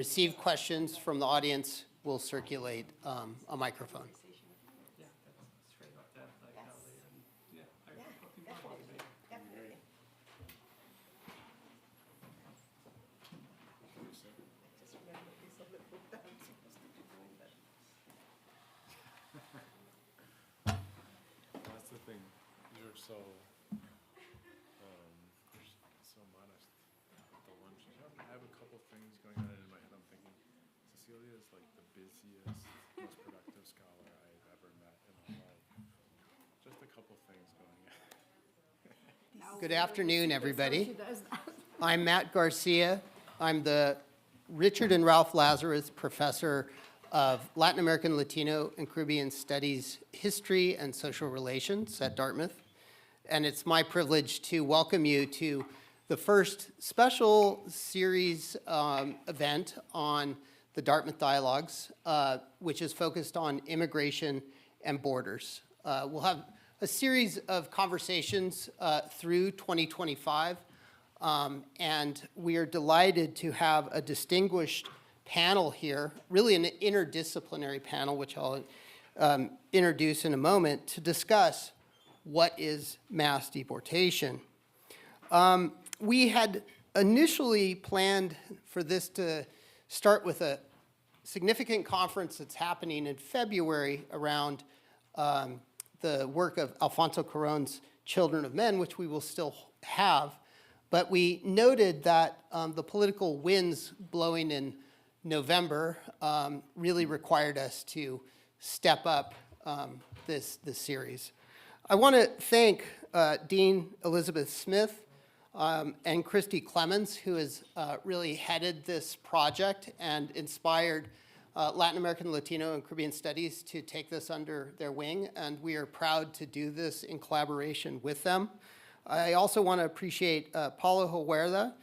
receive questions from the audience, we'll circulate a microphone. That's the thing. You're so modest at the lunch. I have a couple things going on in my head. I'm thinking Cecilia is like the busiest, most productive scholar I've ever met in my life. Just a couple things going on. Good afternoon, everybody. I'm Matt Garcia. I'm the Richard and Ralph Lazarus Professor of Latin American, Latino, and Caribbean Studies, History, and Social Relations at Dartmouth. And it's my privilege to welcome you to the first special series event on the Dartmouth Dialogues, which is focused on immigration and borders. We'll have a series of conversations through 2025, and we are delighted to have a distinguished panel here, really an interdisciplinary panel, which I'll introduce in a moment, to discuss what is mass deportation. We had initially planned for this to start with a significant conference that's happening in February around the work of Alfonso Cuarón's Children of Men, which we will still have. But we noted that the political winds blowing in November really required us to step up this series. I want to thank Dean Elizabeth Smith and Christy Clemens, who has really headed this project and inspired Latin American, Latino, and Caribbean Studies to take this under their wing, and we are proud to do this in collaboration with them. I also want to appreciate Paulo Huerta,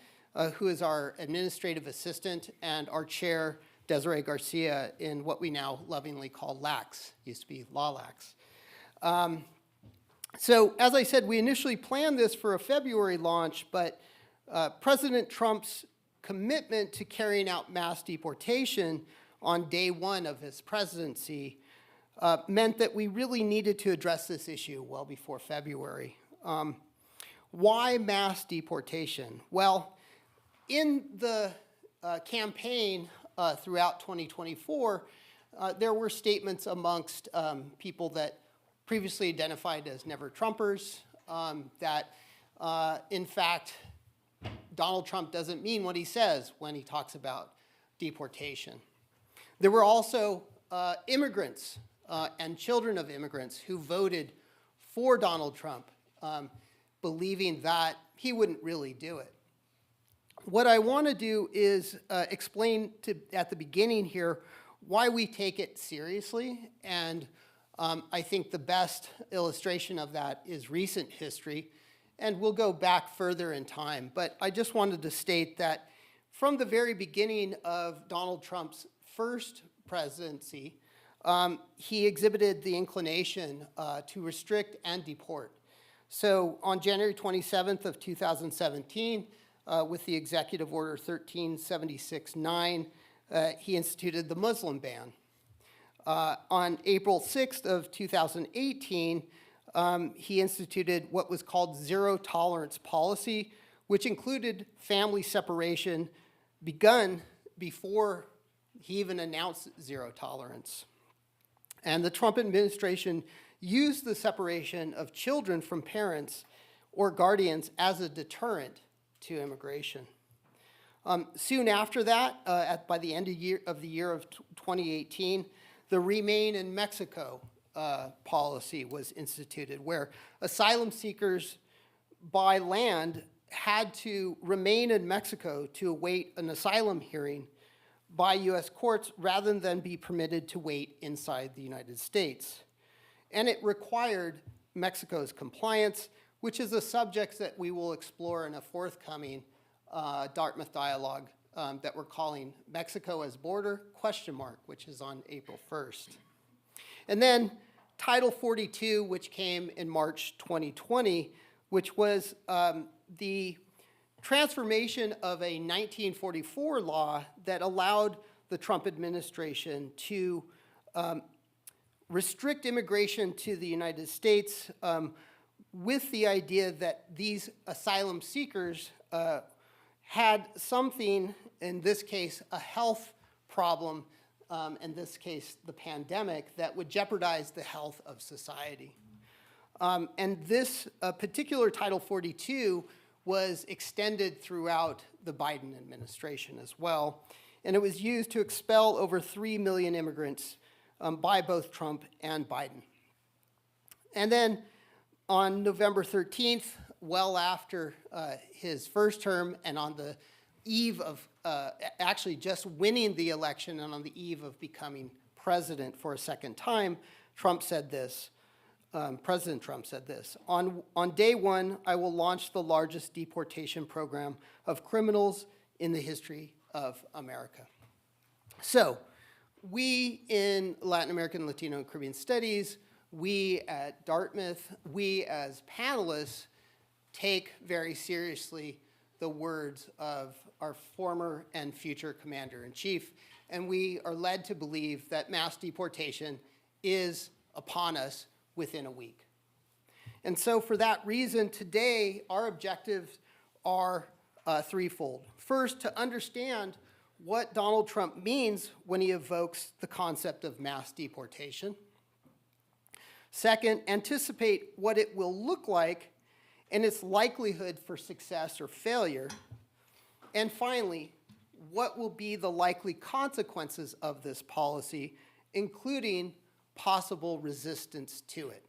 who is our administrative assistant, and our chair, Desiree Garcia, in what we now lovingly call LACS, used to be LALS. So as I said, we initially planned this for a February launch, but President Trump's commitment to carrying out mass deportation on day one of his presidency meant that we really needed to address this issue well before February. Why mass deportation? Well, in the campaign throughout 2024, there were statements amongst people that previously identified as never Trumpers, that in fact, Donald Trump doesn't mean what he says when he talks about deportation. There were also immigrants and children of immigrants who voted for Donald Trump, believing that he wouldn't really do it. What I want to do is explain at the beginning here why we take it seriously, and I think the best illustration of that is recent history, and we'll go back further in time. But I just wanted to state that from the very beginning of Donald Trump's first presidency, he exhibited the inclination to restrict and deport. So on January 27th of 2017, with the Executive Order 1376-9, he instituted the Muslim ban. On April 6th of 2018, he instituted what was called zero tolerance policy, which included family separation begun before he even announced zero tolerance. And the Trump administration used the separation of children from parents or guardians as a deterrent to immigration. Soon after that, by the end of the year of 2018, the Remain in Mexico policy was instituted, where asylum seekers by land had to remain in Mexico to await an asylum hearing by U.S. courts rather than be permitted to wait inside the United States. And it required Mexico's compliance, which is a subject that we will explore in a forthcoming Dartmouth dialogue that we're calling Mexico as Border, ? Which is on April 1st. And then Title 42, which came in March 2020, which was the transformation of a 1944 law that allowed the Trump administration to restrict immigration to the United States with the idea that these asylum seekers had something, in this case, a health problem, in this case, the pandemic, that would jeopardize the health of society. And this particular Title 42 was extended throughout the Biden administration as well. And it was used to expel over 3 million immigrants by both Trump and Biden. And then on November 13th, well after his first term and on the eve of actually just winning the election and on the eve of becoming president for a second time, Trump said this. President Trump said this: on day one, I will launch the largest deportation program of criminals in the history of America. So we in Latin American, Latino, and Caribbean Studies, we at Dartmouth, we as panelists take very seriously the words of our former and future commander-in-chief, and we are led to believe that mass deportation is upon us within a week. And so for that reason, today, our objectives are threefold. First, to understand what Donald Trump means when he evokes the concept of mass deportation. Second, anticipate what it will look like and its likelihood for success or failure. And finally, what will be the likely consequences of this policy, including possible resistance to it.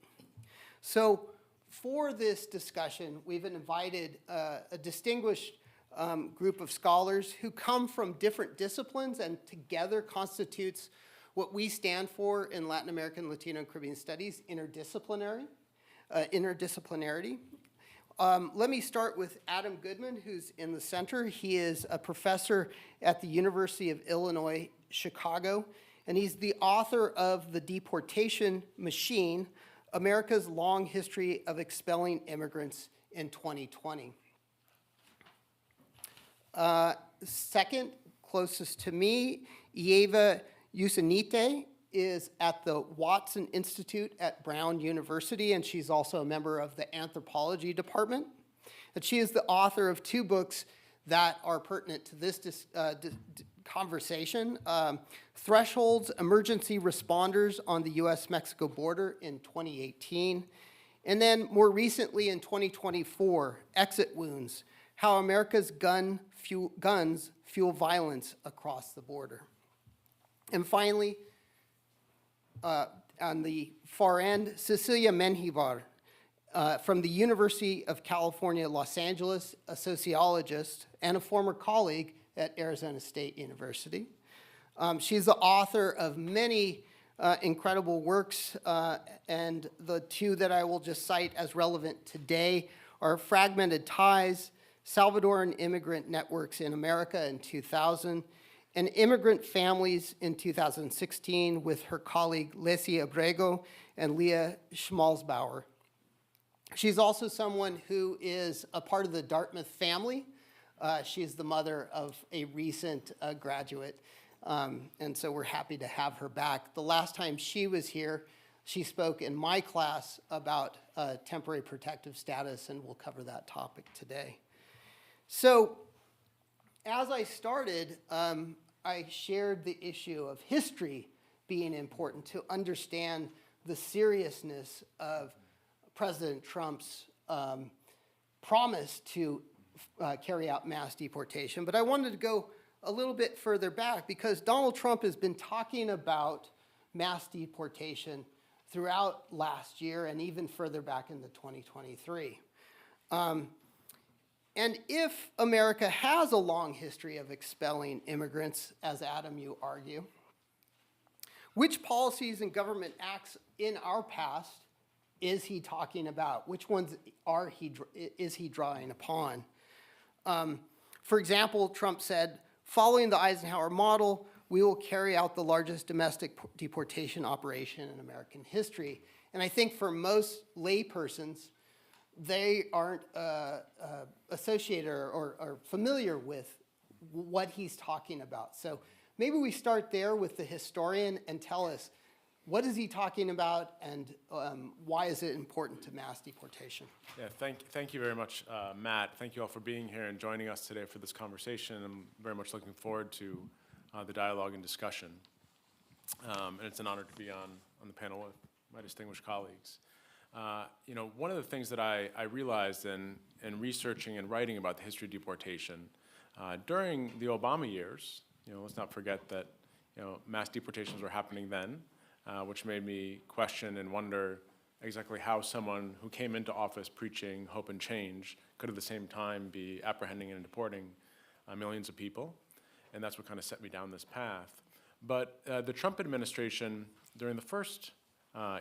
So for this discussion, we've invited a distinguished group of scholars who come from different disciplines and together constitutes what we stand for in Latin American, Latino, and Caribbean Studies, interdisciplinarity. Let me start with Adam Goodman, who's in the center. He is a professor at the University of Illinois, Chicago, and he's the author of The Deportation Machine, America's Long History of Expelling Immigrants in 2020. Second, closest to me, Ieva Jusionyte is at the Watson Institute at Brown University, and she's also a member of the Anthropology department. And she is the author of 2 books that are pertinent to this conversation. Thresholds, Emergency Responders on the U.S.-Mexico Border in 2018. And then more recently in 2024, Exit Wounds, How America's Guns Fuel Violence Across the Border. And finally, on the far end, Cecilia Menjívar from the University of California, Los Angeles, a sociologist and a former colleague at Arizona State University. She's the author of many incredible works, and the 2 that I will just cite as relevant today are Fragmented Ties, Salvadoran Immigrant Networks in America in 2000, and Immigrant Families in 2016 with her colleague Leslie Abrego and Leah Schmalzbauer. She's also someone who is a part of the Dartmouth family. She's the mother of a recent graduate, and so we're happy to have her back. The last time she was here, she spoke in my class about temporary protective status, and we'll cover that topic today. So as I started, I shared the issue of history being important to understand the seriousness of President Trump's promise to carry out mass deportation. But I wanted to go a little bit further back because Donald Trump has been talking about mass deportation throughout last year and even further back into 2023. And if America has a long history of expelling immigrants, as Adam, you argue, which policies and government acts in our past is he talking about? Which ones is he drawing upon? For example, Trump said, following the Eisenhower model, we will carry out the largest domestic deportation operation in American history. And I think for most laypersons, they aren't associated or familiar with what he's talking about. So maybe we start there with the historian and tell us, what is he talking about, and why is it important to mass deportation? Yeah, thank you very much, Matt. Thank you all for being here and joining us today for this conversation. I'm very much looking forward to the dialogue and discussion. And it's an honor to be on the panel with my distinguished colleagues. You know, one of the things that I realized in researching and writing about the history of deportation during the Obama years, you know, let's not forget that, you know, mass deportations were happening then, which made me question and wonder exactly how someone who came into office preaching hope and change could at the same time be apprehending and deporting millions of people. And that's what kind of set me down this path. But the Trump administration, during the first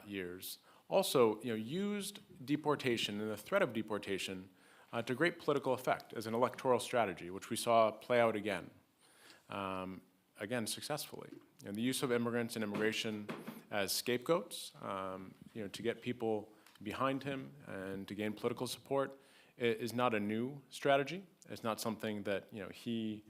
years, also, you know, used deportation and the threat of deportation to great political effect as an electoral strategy, which we saw play out again successfully. And the use of immigrants and immigration as scapegoats, you know, to get people behind him and to gain political support is not a new strategy. It's not something that, you know, he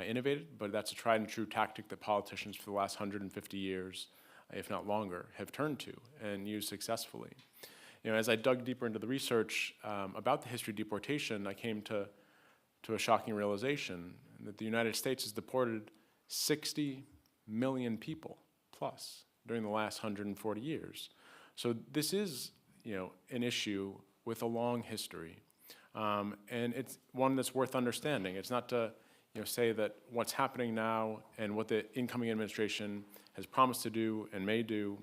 innovated, but that's a tried and true tactic that politicians for the last 150 years, if not longer, have turned to and used successfully. You know, as I dug deeper into the research about the history of deportation, I came to a shocking realization that the United States has deported 60 million people plus during the last 140 years. So this is, you know, an issue with a long history, and it's one that's worth understanding. It's not to, you know, say that what's happening now and what the incoming administration has promised to do and may do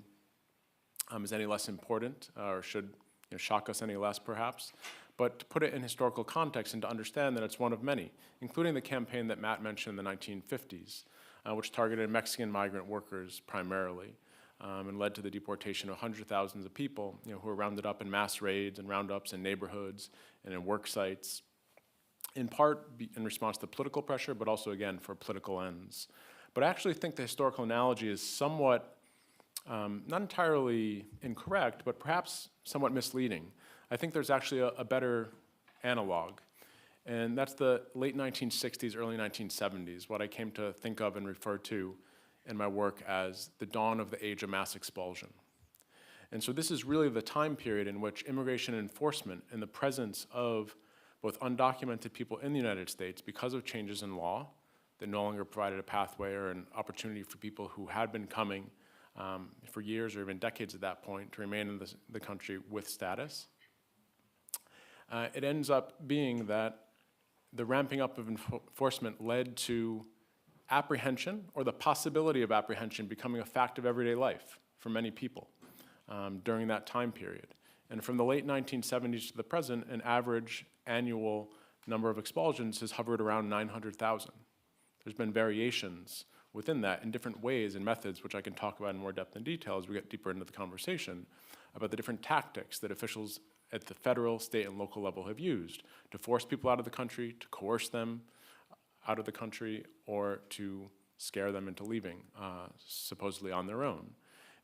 is any less important or should, you know, shock us any less, perhaps. But to put it in historical context and to understand that it's one of many, including the campaign that Matt mentioned in the 1950s, which targeted Mexican migrant workers primarily, and led to the deportation of hundreds of thousands of people, you know, who were rounded up in mass raids and roundups in neighborhoods and in work sites, in part in response to political pressure, but also, again, for political ends. But I actually think the historical analogy is somewhat, not entirely incorrect, but perhaps somewhat misleading. I think there's actually a better analog, and that's the late 1960s, early 1970s, what I came to think of and refer to in my work as the dawn of the age of mass expulsion. And so this is really the time period in which immigration enforcement in the presence of both undocumented people in the United States, because of changes in law that no longer provided a pathway or an opportunity for people who had been coming for years or even decades at that point to remain in the country with status. It ends up being that the ramping up of enforcement led to apprehension, or the possibility of apprehension, becoming a fact of everyday life for many people during that time period. And from the late 1970s to the present, an average annual number of expulsions has hovered around 900,000. There's been variations within that in different ways and methods, which I can talk about in more depth and detail as we get deeper into the conversation, about the different tactics that officials at the federal, state, and local level have used to force people out of the country, to coerce them out of the country, or to scare them into leaving, supposedly on their own.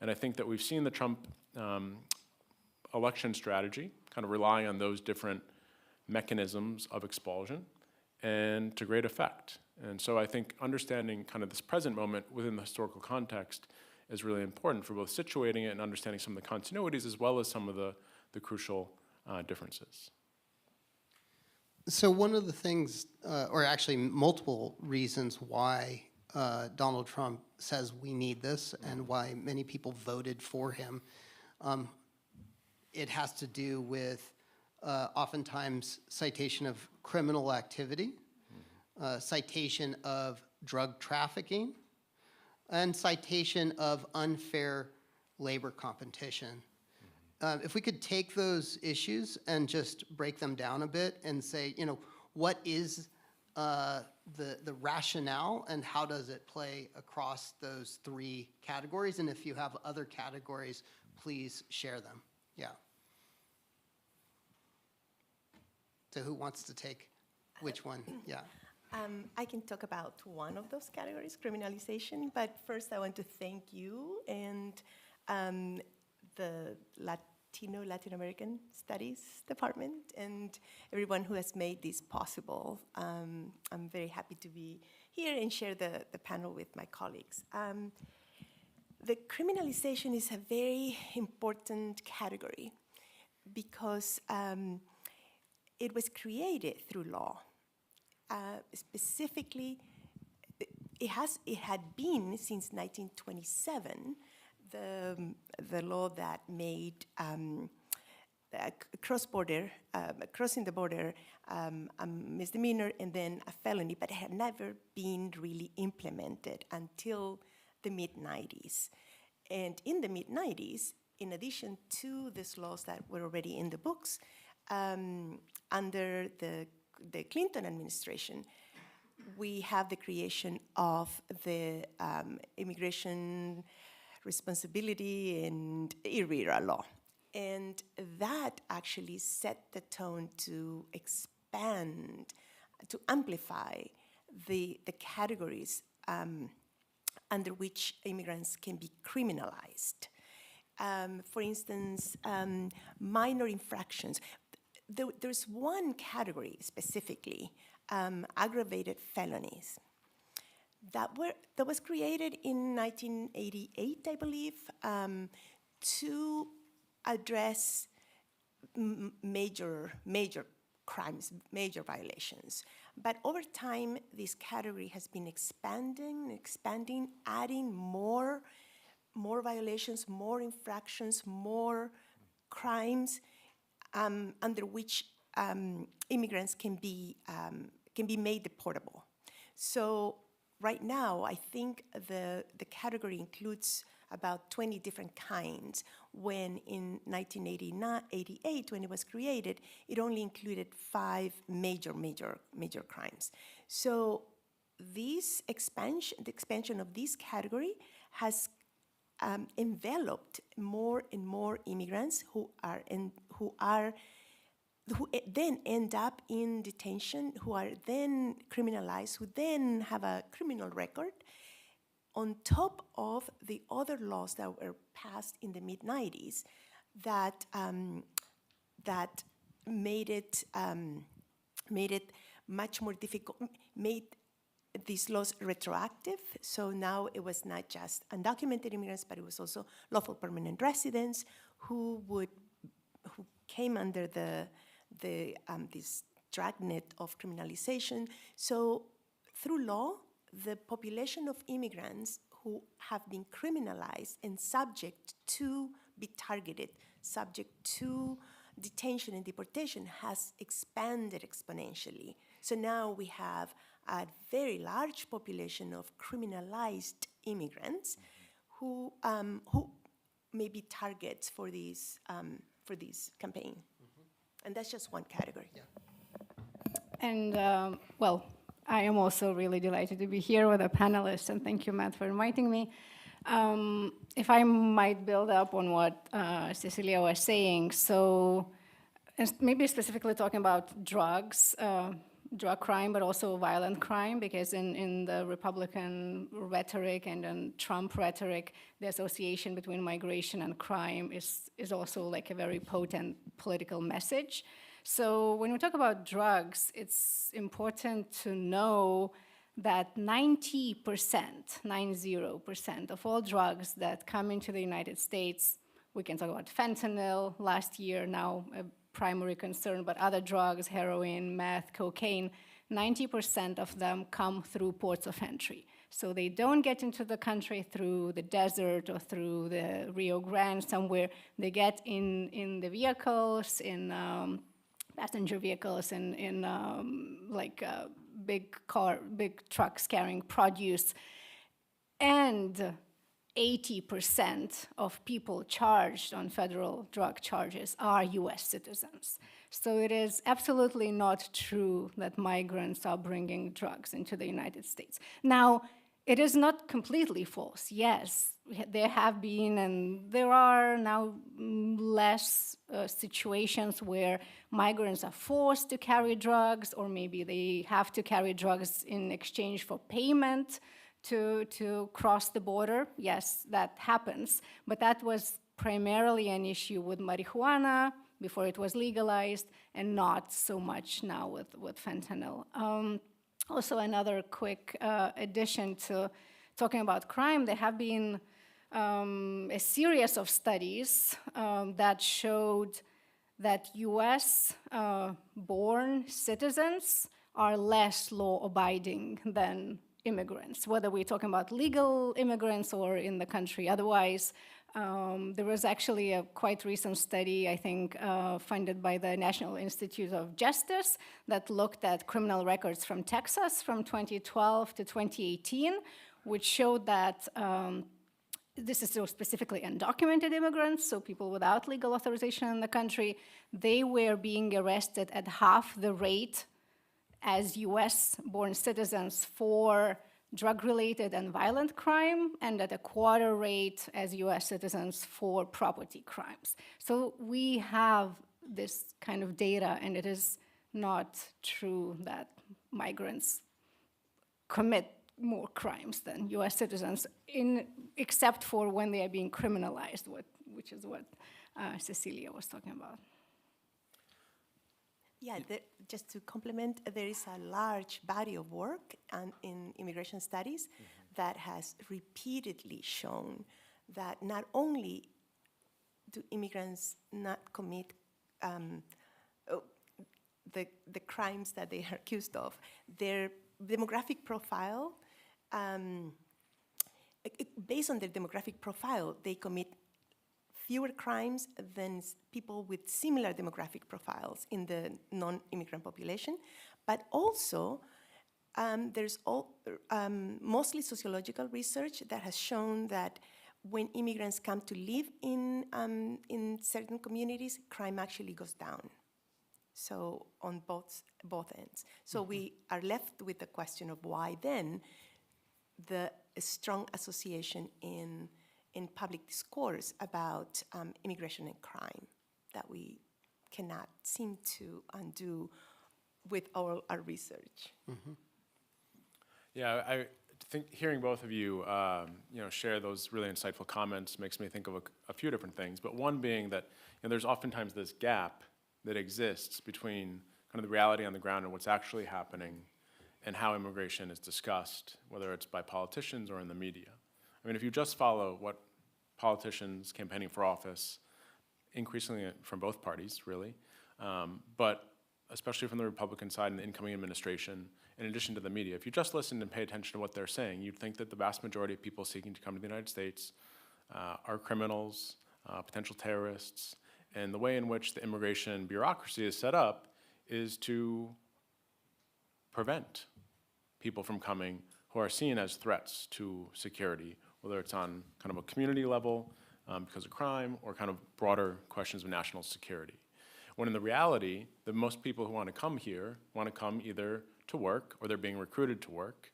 And I think that we've seen the Trump election strategy kind of relying on those different mechanisms of expulsion, and to great effect. And so I think understanding kind of this present moment within the historical context is really important for both situating it and understanding some of the continuities as well as some of the crucial differences. So one of the things, or actually multiple reasons why Donald Trump says we need this and why many people voted for him, it has to do with oftentimes citation of criminal activity, citation of drug trafficking, and citation of unfair labor competition. If we could take those issues and just break them down a bit and say, you know, what is the rationale and how does it play across those three categories? And if you have other categories, please share them. Yeah. So who wants to take which one? Yeah. I can talk about one of those categories, criminalization, but first I want to thank you and the Latin American Studies Department, and everyone who has made this possible. I'm very happy to be here and share the panel with my colleagues. The criminalization is a very important category because it was created through law. Specifically, it had been since 1927 the law that made crossing the border a misdemeanor and then a felony, but it had never been really implemented until the mid-90s. And in the mid-90s, in addition to these laws that were already in the books, under the Clinton administration, we have the creation of the Immigration Responsibility and IRERA law. And that actually set the tone to expand, to amplify the categories under which immigrants can be criminalized. For instance, minor infractions. There's one category specifically, aggravated felonies, that was created in 1988, I believe, to address major crimes, major violations. But over time, this category has been expanding, adding more violations, more infractions, more crimes under which immigrants can be made deportable. So right now, I think the category includes about 20 different kinds, when in 1988, when it was created, it only included 5 major crimes. So the expansion of this category has enveloped more and more immigrants who then end up in detention, who are then criminalized, who then have a criminal record, on top of the other laws that were passed in the mid-90s that made it much more difficult, made these laws retroactive. So now it was not just undocumented immigrants, but it was also lawful permanent residents who came under this dragnet of criminalization. So through law, the population of immigrants who have been criminalized and subject to be targeted, subject to detention and deportation, has expanded exponentially. So now we have a very large population of criminalized immigrants who may be targets for this campaign. And that's just one category. Yeah. And well, I am also really delighted to be here with the panelists, and thank you, Matt, for inviting me. If I might build up on what Cecilia was saying, so maybe specifically talking about drugs, drug crime, but also violent crime, because in the Republican rhetoric and in Trump rhetoric, the association between migration and crime is also like a very potent political message. So when we talk about drugs, it's important to know that 90% of all drugs that come into the United States, we can talk about fentanyl last year, now a primary concern, but other drugs, heroin, meth, cocaine, 90% of them come through ports of entry. So they don't get into the country through the desert or through the Rio Grande somewhere. They get in the vehicles, in passenger vehicles, in big trucks carrying produce. And 80% of people charged on federal drug charges are US citizens. So it is absolutely not true that migrants are bringing drugs into the United States. Now, it is not completely false. Yes, there have been, and there are now less situations where migrants are forced to carry drugs, or maybe they have to carry drugs in exchange for payment to cross the border. Yes, that happens, but that was primarily an issue with marijuana before it was legalized, and not so much now with fentanyl. Also, another quick addition to talking about crime, there have been a series of studies that showed that US-born citizens are less law-abiding than immigrants, whether we're talking about legal immigrants or in the country otherwise. There was actually a quite recent study, I think, funded by the National Institute of Justice that looked at criminal records from Texas from 2012 to 2018, which showed that this is so specifically undocumented immigrants, so people without legal authorization in the country, they were being arrested at half the rate as US-born citizens for drug-related and violent crime, and at a quarter rate as US citizens for property crimes. So we have this kind of data, and it is not true that migrants commit more crimes than US citizens, except for when they are being criminalized, which is what Cecilia was talking about. Yeah, just to complement, there is a large body of work in immigration studies that has repeatedly shown that not only do immigrants not commit the crimes that they are accused of, their demographic profile, based on their demographic profile, they commit fewer crimes than people with similar demographic profiles in the non-immigrant population. But also, there's mostly sociological research that has shown that when immigrants come to live in certain communities, crime actually goes down. So on both ends. So we are left with the question of why then the strong association in public discourse about immigration and crime that we cannot seem to undo with all our research. Yeah, I think hearing both of you, share those really insightful comments makes me think of a few different things. But one being that there's oftentimes this gap that exists between kind of the reality on the ground and what's actually happening and how immigration is discussed, whether it's by politicians or in the media. I mean, if you just follow what politicians campaigning for office, increasingly from both parties, really, but especially from the Republican side and the incoming administration, in addition to the media, if you just listen and pay attention to what they're saying, you'd think that the vast majority of people seeking to come to the United States are criminals, potential terrorists, and the way in which the immigration bureaucracy is set up is to prevent people from coming who are seen as threats to security, whether it's on kind of a community level because of crime or kind of broader questions of national security. When in the reality, the most people who want to come here want to come either to work, or they're being recruited to work,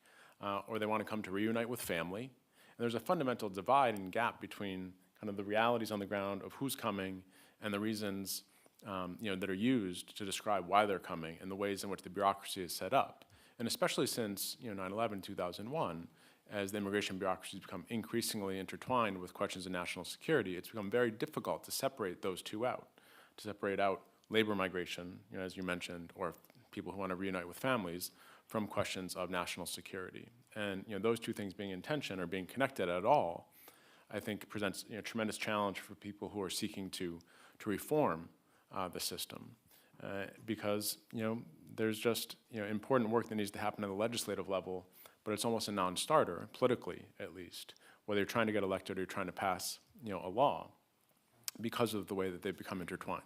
or they want to come to reunite with family. And there's a fundamental divide and gap between kind of the realities on the ground of who's coming and the reasons that are used to describe why they're coming and the ways in which the bureaucracy is set up. And especially since 9/11, 2001, as the immigration bureaucracy has become increasingly intertwined with questions of national security, it's become very difficult to separate those two out, to separate out labor migration, as you mentioned, or people who want to reunite with families, from questions of national security. And those two things being in tension or being connected at all, I think presents a tremendous challenge for people who are seeking to reform the system, because there's just important work that needs to happen at the legislative level, but it's almost a non-starter, politically at least, whether you're trying to get elected or you're trying to pass a law, because of the way that they've become intertwined.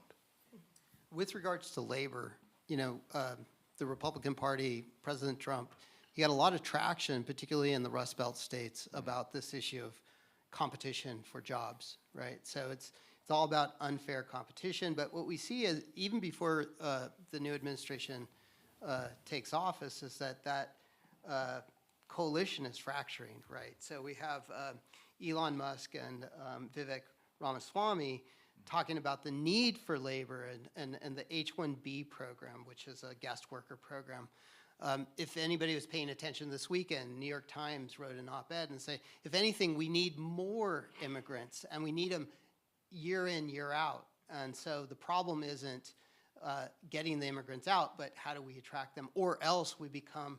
With regards to labor, the Republican Party, President Trump, he got a lot of traction, particularly in the Rust Belt states, about this issue of competition for jobs, right? So it's all about unfair competition. But what we see is, even before the new administration takes office, is that coalition is fracturing, right? So we have Elon Musk and Vivek Ramaswamy talking about the need for labor and the H-1B program, which is a guest worker program. If anybody was paying attention this weekend, New York Times wrote an op-ed and say, if anything, we need more immigrants, and we need them year in, year out. And so the problem isn't getting the immigrants out, but how do we attract them? Or else we become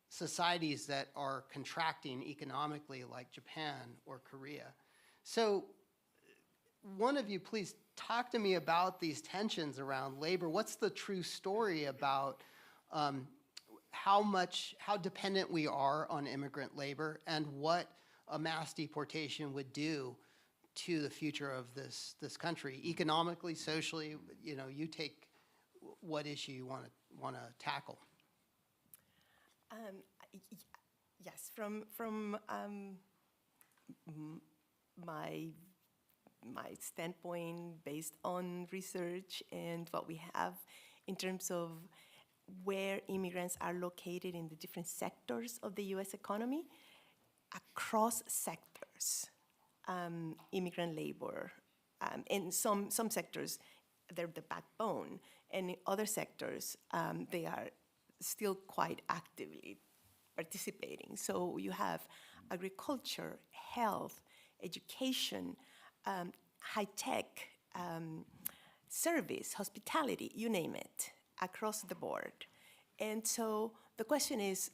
societies that are contracting economically like Japan or Korea. So one of you, please talk to me about these tensions around labor. What's the true story about how dependent we are on immigrant labor and what a mass deportation would do to the future of this country, economically, socially? You know, you take what issue you want to tackle. Yes, from my standpoint, based on research and what we have in terms of where immigrants are located in the different sectors of the U.S. economy, across sectors, immigrant labor, in some sectors, they're the backbone, and in other sectors, they are still quite actively participating. So you have agriculture, health, education, high-tech, service, hospitality, you name it, across the board. And so the question is,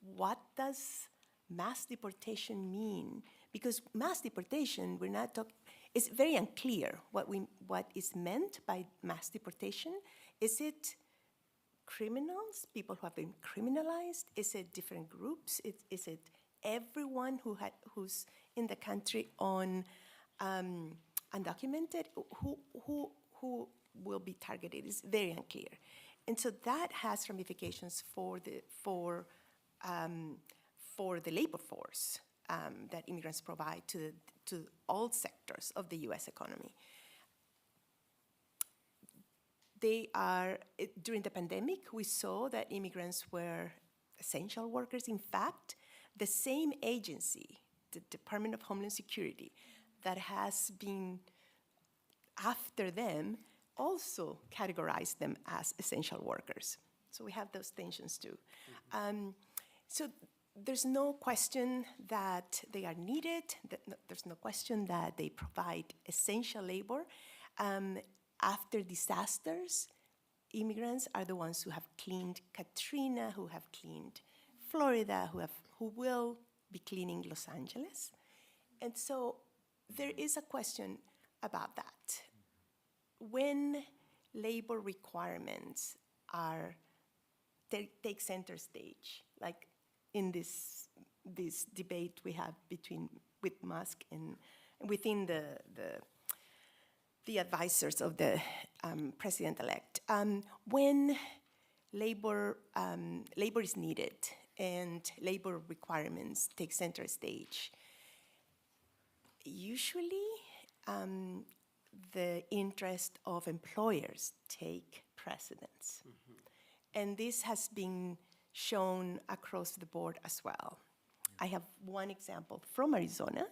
what does mass deportation mean? Because mass deportation, we're not talking, it's very unclear what is meant by mass deportation. Is it criminals, people who have been criminalized? Is it different groups? Is it everyone who's in the country on undocumented? Who will be targeted? It's very unclear, and so that has ramifications for the labor force that immigrants provide to all sectors of the U.S. economy. During the pandemic, we saw that immigrants were essential workers. In fact, the same agency, the Department of Homeland Security, that has been after them, also categorized them as essential workers. So we have those tensions too. So there's no question that they are needed. There's no question that they provide essential labor. After disasters, immigrants are the ones who have cleaned Katrina, who have cleaned Florida, who will be cleaning Los Angeles. And so there is a question about that. When labor requirements take center stage, like in this debate we have with Musk and within the advisors of the president-elect, when labor is needed and labor requirements take center stage, usually the interest of employers take precedence. And this has been shown across the board as well. I have one example from Arizona.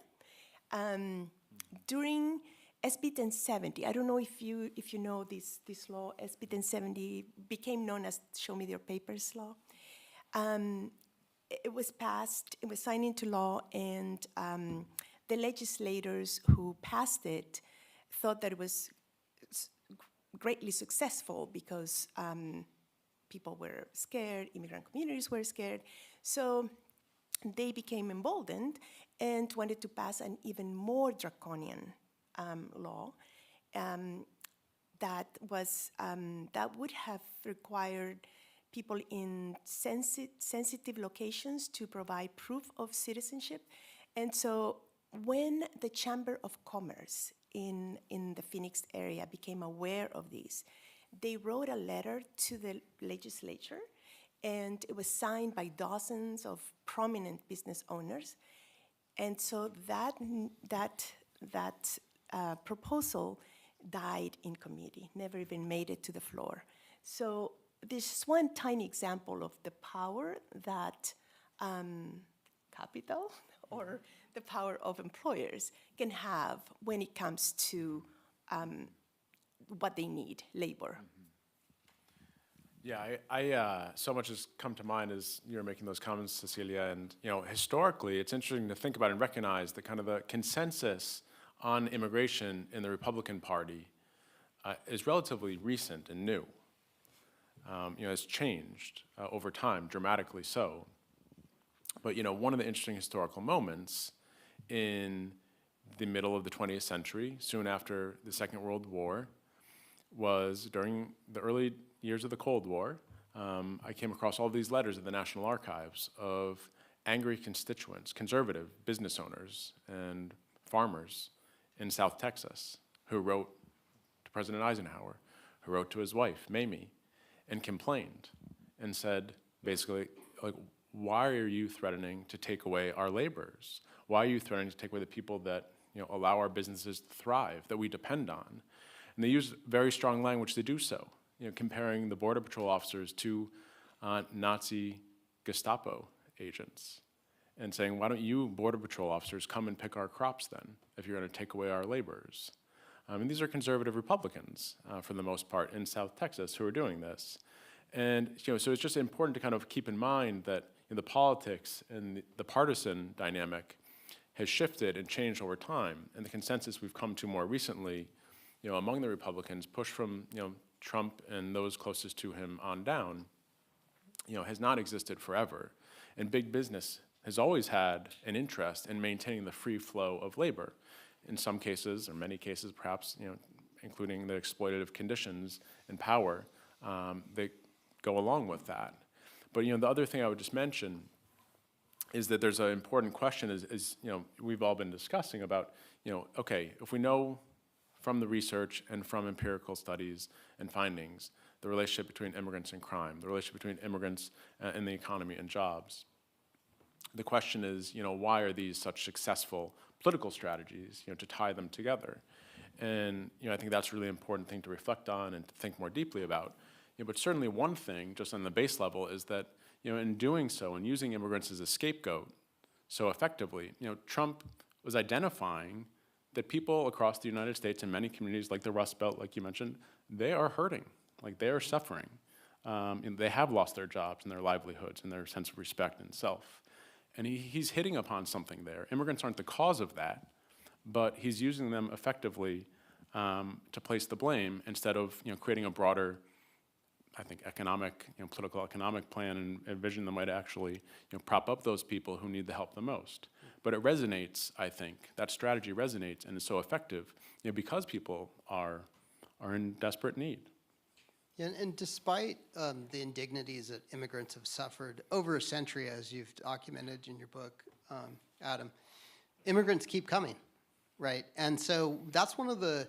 During SB 1070, I don't know if you know this law. SB 1070 became known as Show Me Your Papers law. It was passed, it was signed into law, and the legislators who passed it thought that it was greatly successful because people were scared, immigrant communities were scared. So they became emboldened and wanted to pass an even more draconian law that would have required people in sensitive locations to provide proof of citizenship. And so when the Chamber of Commerce in the Phoenix area became aware of this, they wrote a letter to the legislature, and it was signed by dozens of prominent business owners. And so that proposal died in committee, never even made it to the floor. So this is one tiny example of the power that capital or the power of employers can have when it comes to what they need, labor. Yeah, I so much has come to mind as you're making those comments, Cecilia, and historically, it's interesting to think about and recognize the kind of the consensus on immigration in the Republican Party is relatively recent and new. It's changed over time, dramatically so. But one of the interesting historical moments in the middle of the 20th century, soon after the Second World War, was during the early years of the Cold War. I came across all these letters at the National Archives of angry constituents, conservative business owners and farmers in South Texas who wrote to President Eisenhower, who wrote to his wife, Mamie, and complained and said, basically, like, why are you threatening to take away our laborers? Why are you threatening to take away the people that allow our businesses to thrive, that we depend on? And they use very strong language to do so, comparing the Border Patrol officers to Nazi Gestapo agents and saying, why don't you Border Patrol officers come and pick our crops then if you're going to take away our laborers? And these are conservative Republicans, for the most part, in South Texas who are doing this. And so it's just important to kind of keep in mind that the politics and the partisan dynamic has shifted and changed over time. And the consensus we've come to more recently, among the Republicans, pushed from Trump and those closest to him on down, has not existed forever. And big business has always had an interest in maintaining the free flow of labor. In some cases, or many cases perhaps, including the exploitative conditions and power that go along with that. But the other thing I would just mention is that there's an important question is we've all been discussing about, okay, if we know from the research and from empirical studies and findings, the relationship between immigrants and crime, the relationship between immigrants and the economy and jobs. The question is, why are these such successful political strategies, to tie them together? And, I think that's a really important thing to reflect on and to think more deeply about. But certainly one thing, just on the base level, is that, in doing so and using immigrants as a scapegoat so effectively, Trump was identifying that people across the United States and many communities like the Rust Belt, like you mentioned, they are hurting, like they are suffering. And they have lost their jobs and their livelihoods and their sense of respect and self. And he's hitting upon something there. Immigrants aren't the cause of that, but he's using them effectively to place the blame instead of creating a broader, I think, economic, political economic plan and vision that might actually prop up those people who need the help the most. But it resonates, I think. That strategy resonates and is so effective because people are in desperate need. Yeah, and despite the indignities that immigrants have suffered over a century, as you've documented in your book, Adam, immigrants keep coming, right? And so that's one of the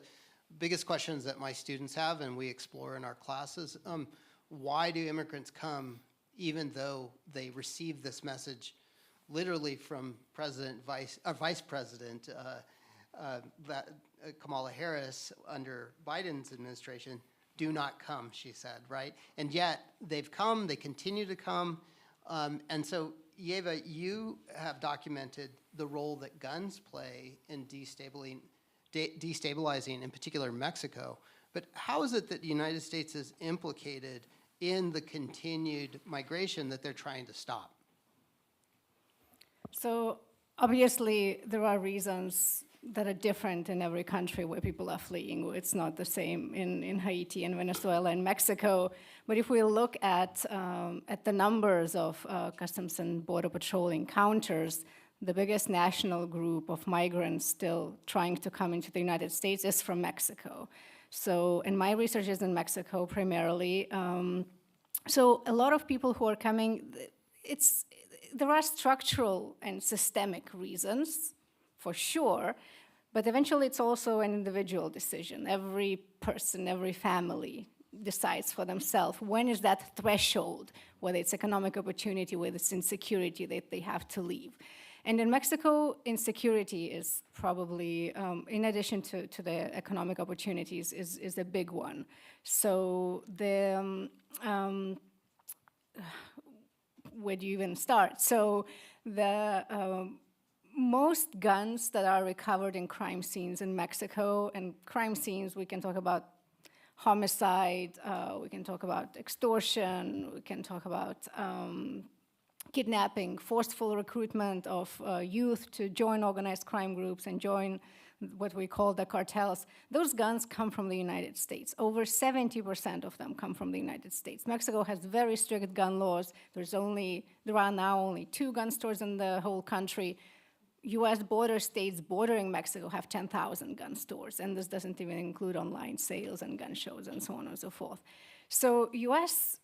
biggest questions that my students have and we explore in our classes. Why do immigrants come even though they receive this message literally from Vice President Kamala Harris under Biden's administration? Do not come, she said, right? And yet they've come, they continue to come. And so, Ieva, you have documented the role that guns play in destabilizing, in particular, Mexico. But how is it that the United States is implicated in the continued migration that they're trying to stop? So obviously, there are reasons that are different in every country where people are fleeing. It's not the same in Haiti and Venezuela and Mexico. But if we look at the numbers of Customs and Border Patrol encounters, the biggest national group of migrants still trying to come into the United States is from Mexico. So, and my research is in Mexico primarily. So a lot of people who are coming, there are structural and systemic reasons, for sure, but eventually it's also an individual decision. Every person, every family decides for themselves when is that threshold, whether it's economic opportunity, whether it's insecurity that they have to leave. And in Mexico, insecurity is probably, in addition to the economic opportunities, is a big one. So where do you even start? So the most guns that are recovered in crime scenes in Mexico, and crime scenes, we can talk about homicide, we can talk about extortion, we can talk about kidnapping, forceful recruitment of youth to join organized crime groups and join what we call the cartels, those guns come from the United States. Over 70% of them come from the United States. Mexico has very strict gun laws. There are now only 2 gun stores in the whole country. U.S. border states bordering Mexico have 10,000 gun stores, and this doesn't even include online sales and gun shows and so on and so forth. So U.S.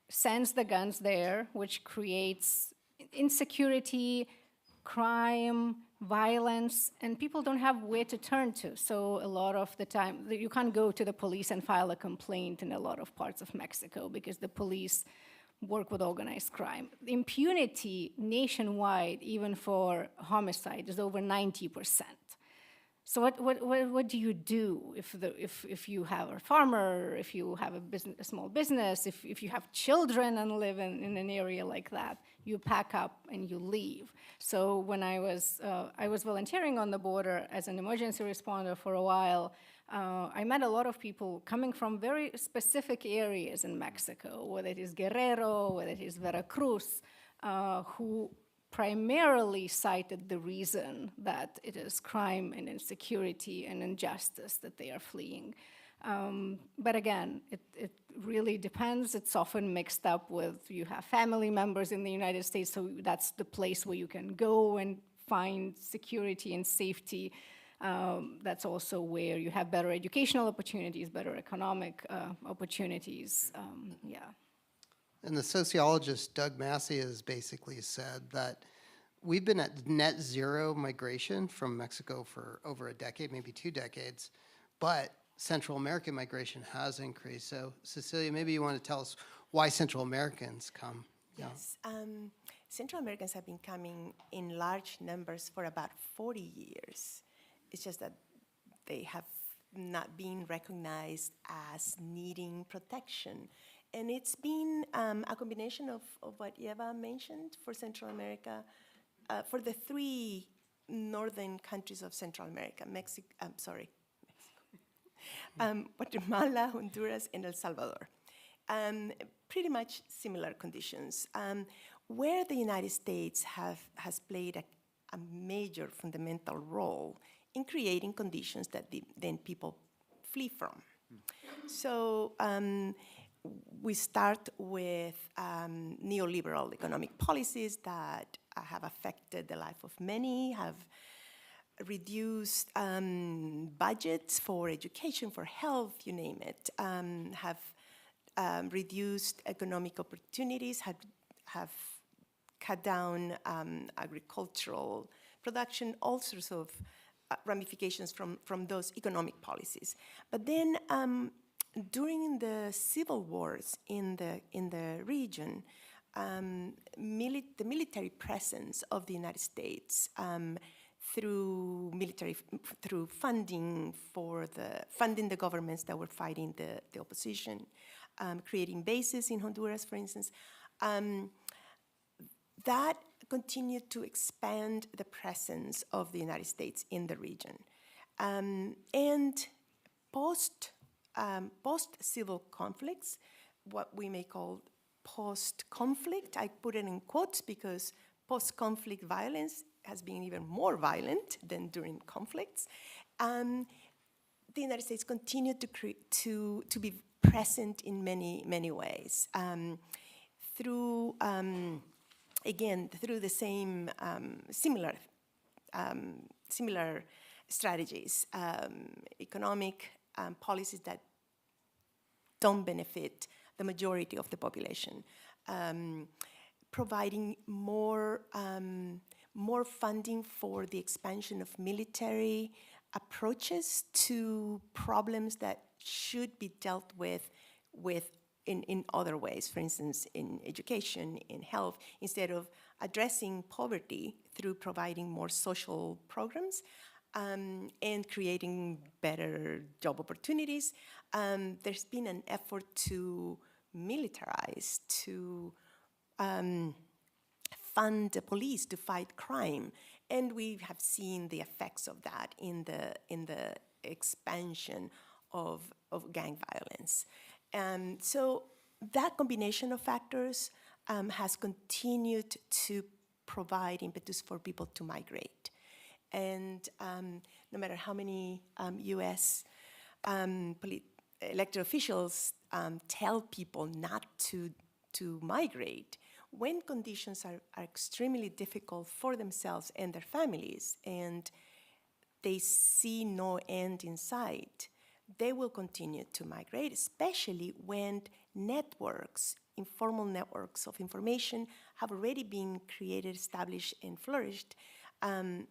sends the guns there, which creates insecurity, crime, violence, and people don't have where to turn to. So a lot of the time, you can't go to the police and file a complaint in a lot of parts of Mexico because the police work with organized crime. The impunity nationwide, even for homicide, is over 90%. So what do you do if you have a farmer, if you have a small business, if you have children and live in an area like that? You pack up and you leave. So when I was volunteering on the border as an emergency responder for a while, I met a lot of people coming from very specific areas in Mexico, whether it is Guerrero, whether it is Veracruz, who primarily cited the reason that it is crime and insecurity and injustice that they are fleeing. But again, it really depends. It's often mixed up with you have family members in the United States, so that's the place where you can go and find security and safety. That's also where you have better educational opportunities, better economic opportunities. Yeah. And the sociologist Doug Massey has basically said that we've been at net zero migration from Mexico for over a decade, maybe 2 decades, but Central American migration has increased. So Cecilia, maybe you want to tell us why Central Americans come. Yes, Central Americans have been coming in large numbers for about 40 years. It's just that they have not been recognized as needing protection. And it's been a combination of what Ieva mentioned for Central America, for the 3 northern countries of Central America, Guatemala, Honduras, and El Salvador. Pretty much similar conditions. Where the United States has played a major fundamental role in creating conditions that then people flee from. So we start with neoliberal economic policies that have affected the life of many, have reduced budgets for education, for health, you name it, have reduced economic opportunities, have cut down agricultural production, all sorts of ramifications from those economic policies. But then during the civil wars in the region, the military presence of the United States through funding funding the governments that were fighting the opposition, creating bases in Honduras, for instance, that continued to expand the presence of the United States in the region. And post-civil conflicts, what we may call post-conflict, I put it in quotes because post-conflict violence has been even more violent than during conflicts. The United States continued to be present in many ways through the same similar strategies, economic policies that don't benefit the majority of the population, providing more funding for the expansion of military approaches to problems that should be dealt with in other ways, for instance, in education, in health, instead of addressing poverty through providing more social programs and creating better job opportunities. There's been an effort to militarize, to fund the police to fight crime, and we have seen the effects of that in the expansion of gang violence. So that combination of factors has continued to provide impetus for people to migrate. And and no matter how many U.S. Elected officials tell people not to migrate, when conditions are extremely difficult for themselves and their families, and they see no end in sight, they will continue to migrate, especially when networks, informal networks of information have already been created, established, and flourished, and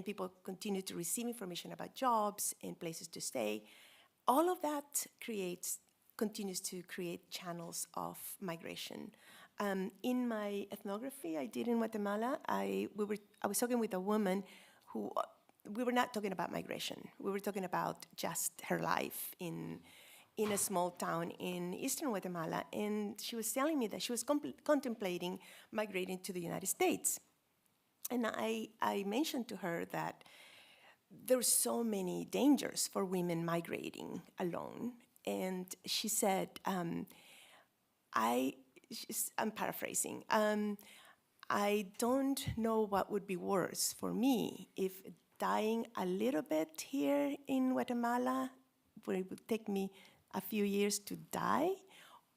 people continue to receive information about jobs and places to stay. All of that continues to create channels of migration. In my ethnography I did in Guatemala, I was talking with a woman who, we were not talking about migration. We were talking about just her life in a small town in eastern Guatemala, and she was telling me that she was contemplating migrating to the United States. And I mentioned to her that there are so many dangers for women migrating alone. And she said, I'm paraphrasing, I don't know what would be worse for me, if dying a little bit here in Guatemala, where it would take me a few years to die,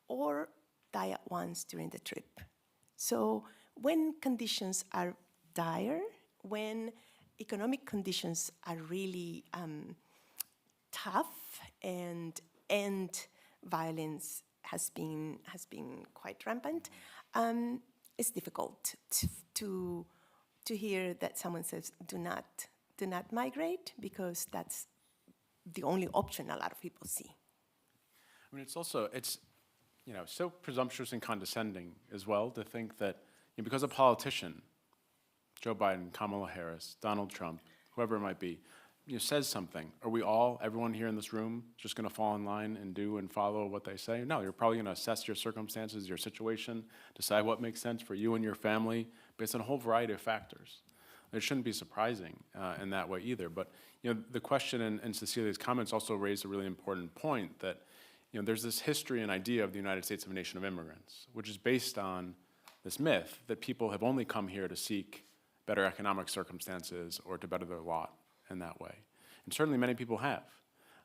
or die at once during the trip. So when conditions are dire, when economic conditions are really tough, and violence has been quite rampant, it's difficult to hear that someone says do not migrate, because that's the only option a lot of people see. I mean, it's so presumptuous and condescending as well to think that because a politician, Joe Biden, Kamala Harris, Donald Trump, whoever it might be, says something, are we all, everyone here in this room, just going to fall in line and do and follow what they say? No, you're probably going to assess your circumstances, your situation, decide what makes sense for you and your family based on a whole variety of factors. It shouldn't be surprising in that way either. But the question in Cecilia's comments also raised a really important point that there's this history and idea of the United States of a nation of immigrants, which is based on this myth that people have only come here to seek better economic circumstances or to better their lot in that way. And certainly many people have,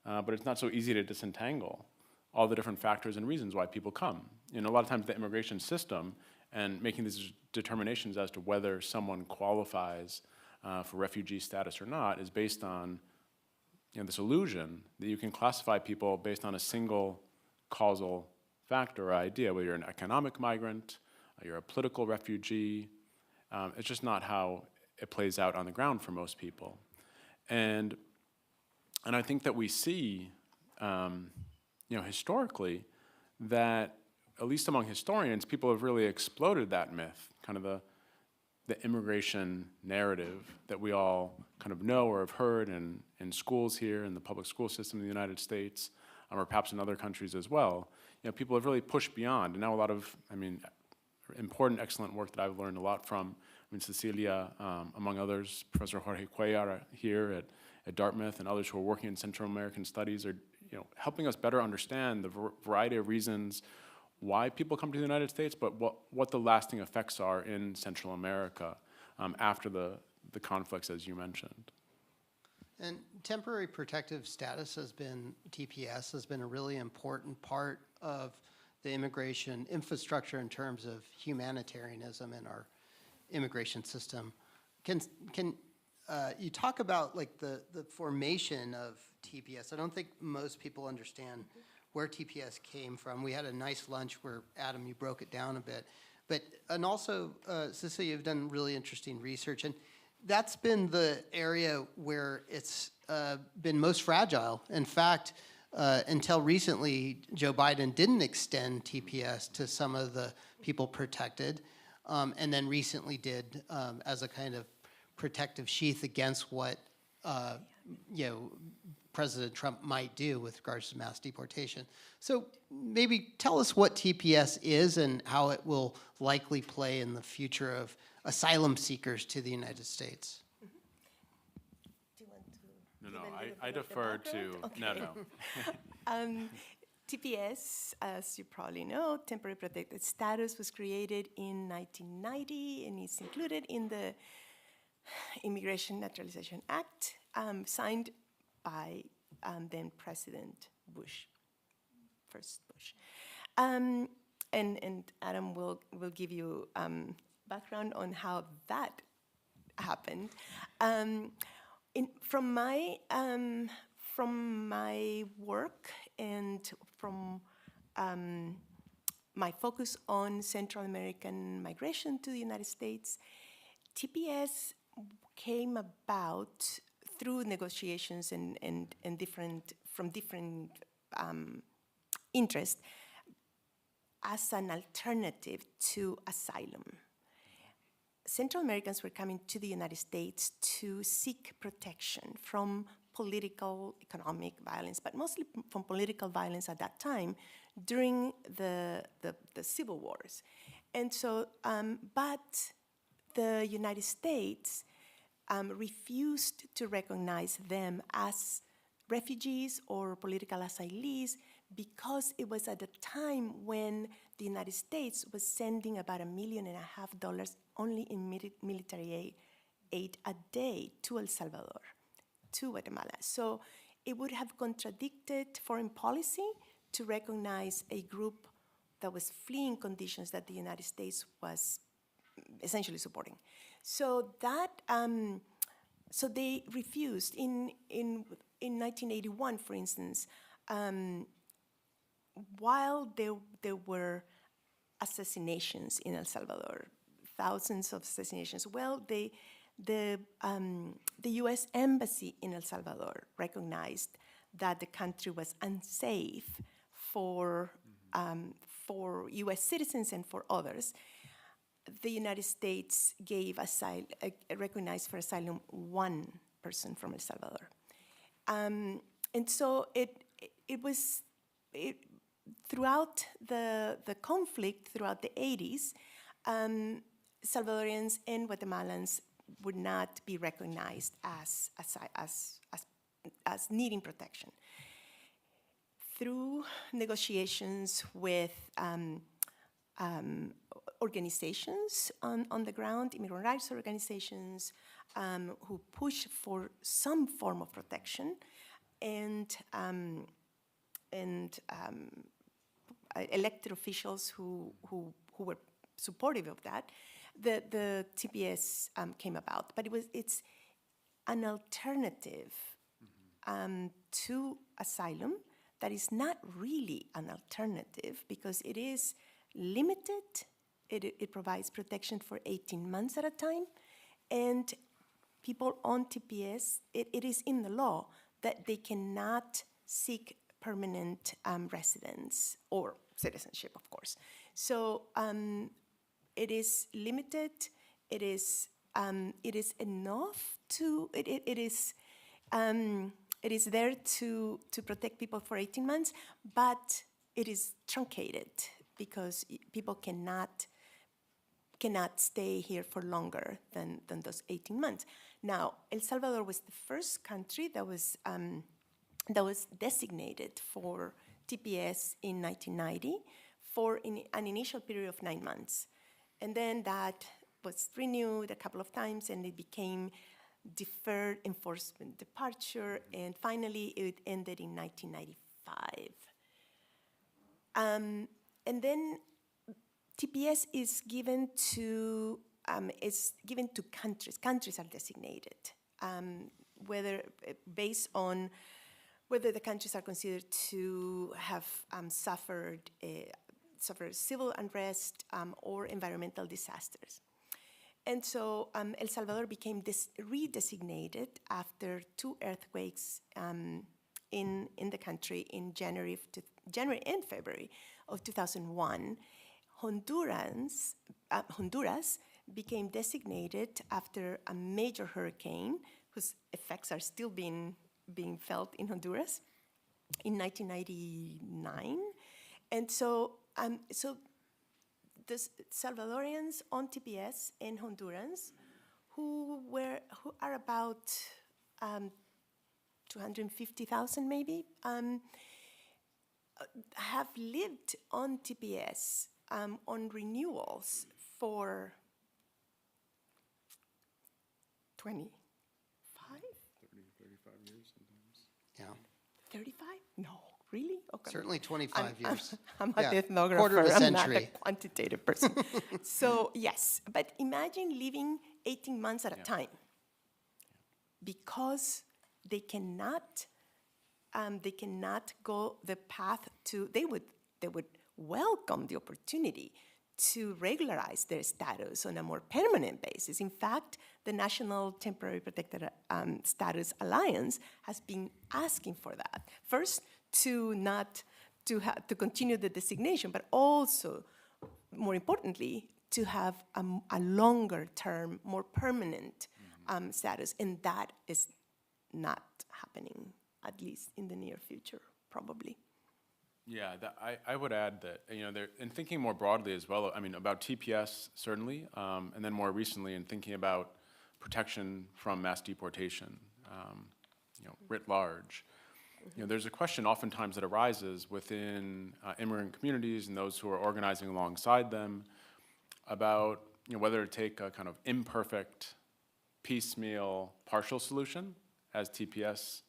but it's not so easy to disentangle all the different factors and reasons why people come. A lot of times the immigration system and making these determinations as to whether someone qualifies for refugee status or not is based on this illusion that you can classify people based on a single causal factor or idea, whether you're an economic migrant, you're a political refugee. It's just not how it plays out on the ground for most people. And I think that we see, historically, that at least among historians, people have really exploded that myth, kind of the immigration narrative that we all kind of know or have heard in schools here, in the public school system in the United States, or perhaps in other countries as well. People have really pushed beyond, and now a lot of, important, excellent work that I've learned a lot from. Cecilia, among others, Professor Jorge Cuellar here at Dartmouth, and others who are working in Central American studies are, helping us better understand the variety of reasons why people come to the United States, but what the lasting effects are in Central America after the conflicts, as you mentioned. And temporary protective status TPS has been a really important part of the immigration infrastructure in terms of humanitarianism in our immigration system. Can you talk about the formation of TPS? I don't think most people understand where TPS came from. We had a nice lunch where, Adam, you broke it down a bit. And also, Cecilia, you've done really interesting research, and that's been the area where it's been most fragile. In fact, until recently, Joe Biden didn't extend TPS to some of the people protected, and then recently did as a kind of protective sheath against what President Trump might do with regards to mass deportation. So maybe tell us what TPS is and how it will likely play in the future of asylum seekers to the United States. Do you want to? No, I defer to, okay. No. TPS, as you probably know, temporary protected status, was created in 1990 and is included in the Immigration Naturalization Act, signed by then President Bush, first Bush. And Adam will give you background on how that happened. From my work and from my focus on Central American migration to the United States, TPS came about through negotiations and different interests as an alternative to asylum. Central Americans were coming to the United States to seek protection from political, economic violence, but mostly from political violence at that time during the civil wars. And so, but the United States refused to recognize them as refugees or political asylees because it was at a time when the United States was sending about $1.5 million only in military aid a day to El Salvador, to Guatemala. So it would have contradicted foreign policy to recognize a group that was fleeing conditions that the United States was essentially supporting. So that, so they refused. In 1981, for instance, while there were assassinations in El Salvador, thousands of assassinations, well, the U.S. Embassy in El Salvador recognized that the country was unsafe for U.S. citizens and for others. The United States gave recognized for asylum one person from El Salvador. And so throughout the conflict, throughout the 80s, Salvadorians and Guatemalans would not be recognized as needing protection. Through negotiations with organizations on the ground, immigrant rights organizations, who push for some form of protection, and elected officials who were supportive of that, the TPS came about. But it's an alternative to asylum that is not really an alternative because it is limited. It provides protection for 18 months at a time, and people on TPS, it is in the law that they cannot seek permanent residence or citizenship, of course. So it is limited. It is enough to. It is there to protect people for 18 months, but it is truncated because people cannot stay here for longer than those 18 months. Now, El Salvador was the first country that was designated for TPS in 1990 for an initial period of 9 months. And then that was renewed a couple of times, and it became deferred enforcement departure, and finally it ended in 1995. And then TPS is given to countries. Countries are designated, whether based on whether the countries are considered to have suffered civil unrest or environmental disasters. And so El Salvador became redesignated after 2 earthquakes in the country in January and February of 2001. Honduras became designated after a major hurricane whose effects are still being felt in Honduras in 1999. And so the Salvadorians on TPS and Hondurans, who are about 250,000 maybe, have lived on TPS on renewals for 25? 35 years sometimes. Yeah, 35? No, really? Okay. certainly 25 years. I'm a Yeah, ethnographer. quarter of a I'm not a century. quantitative person. So yes, but imagine living 18 months at a time, because they cannot go the path to. They would welcome the opportunity to regularize their status on a more permanent basis. In fact, the National Temporary Protected Status Alliance has been asking for that. First, to continue the designation, but also, more importantly, to have a longer term, more permanent status, and that is not happening, at least in the near future, probably. Yeah, I would add that, in thinking more broadly as well, I mean, about TPS, certainly, and then more recently in thinking about protection from mass deportation, writ large. There's a question oftentimes that arises within immigrant communities and those who are organizing alongside them about, whether to take a kind of imperfect, piecemeal, partial solution, as TPS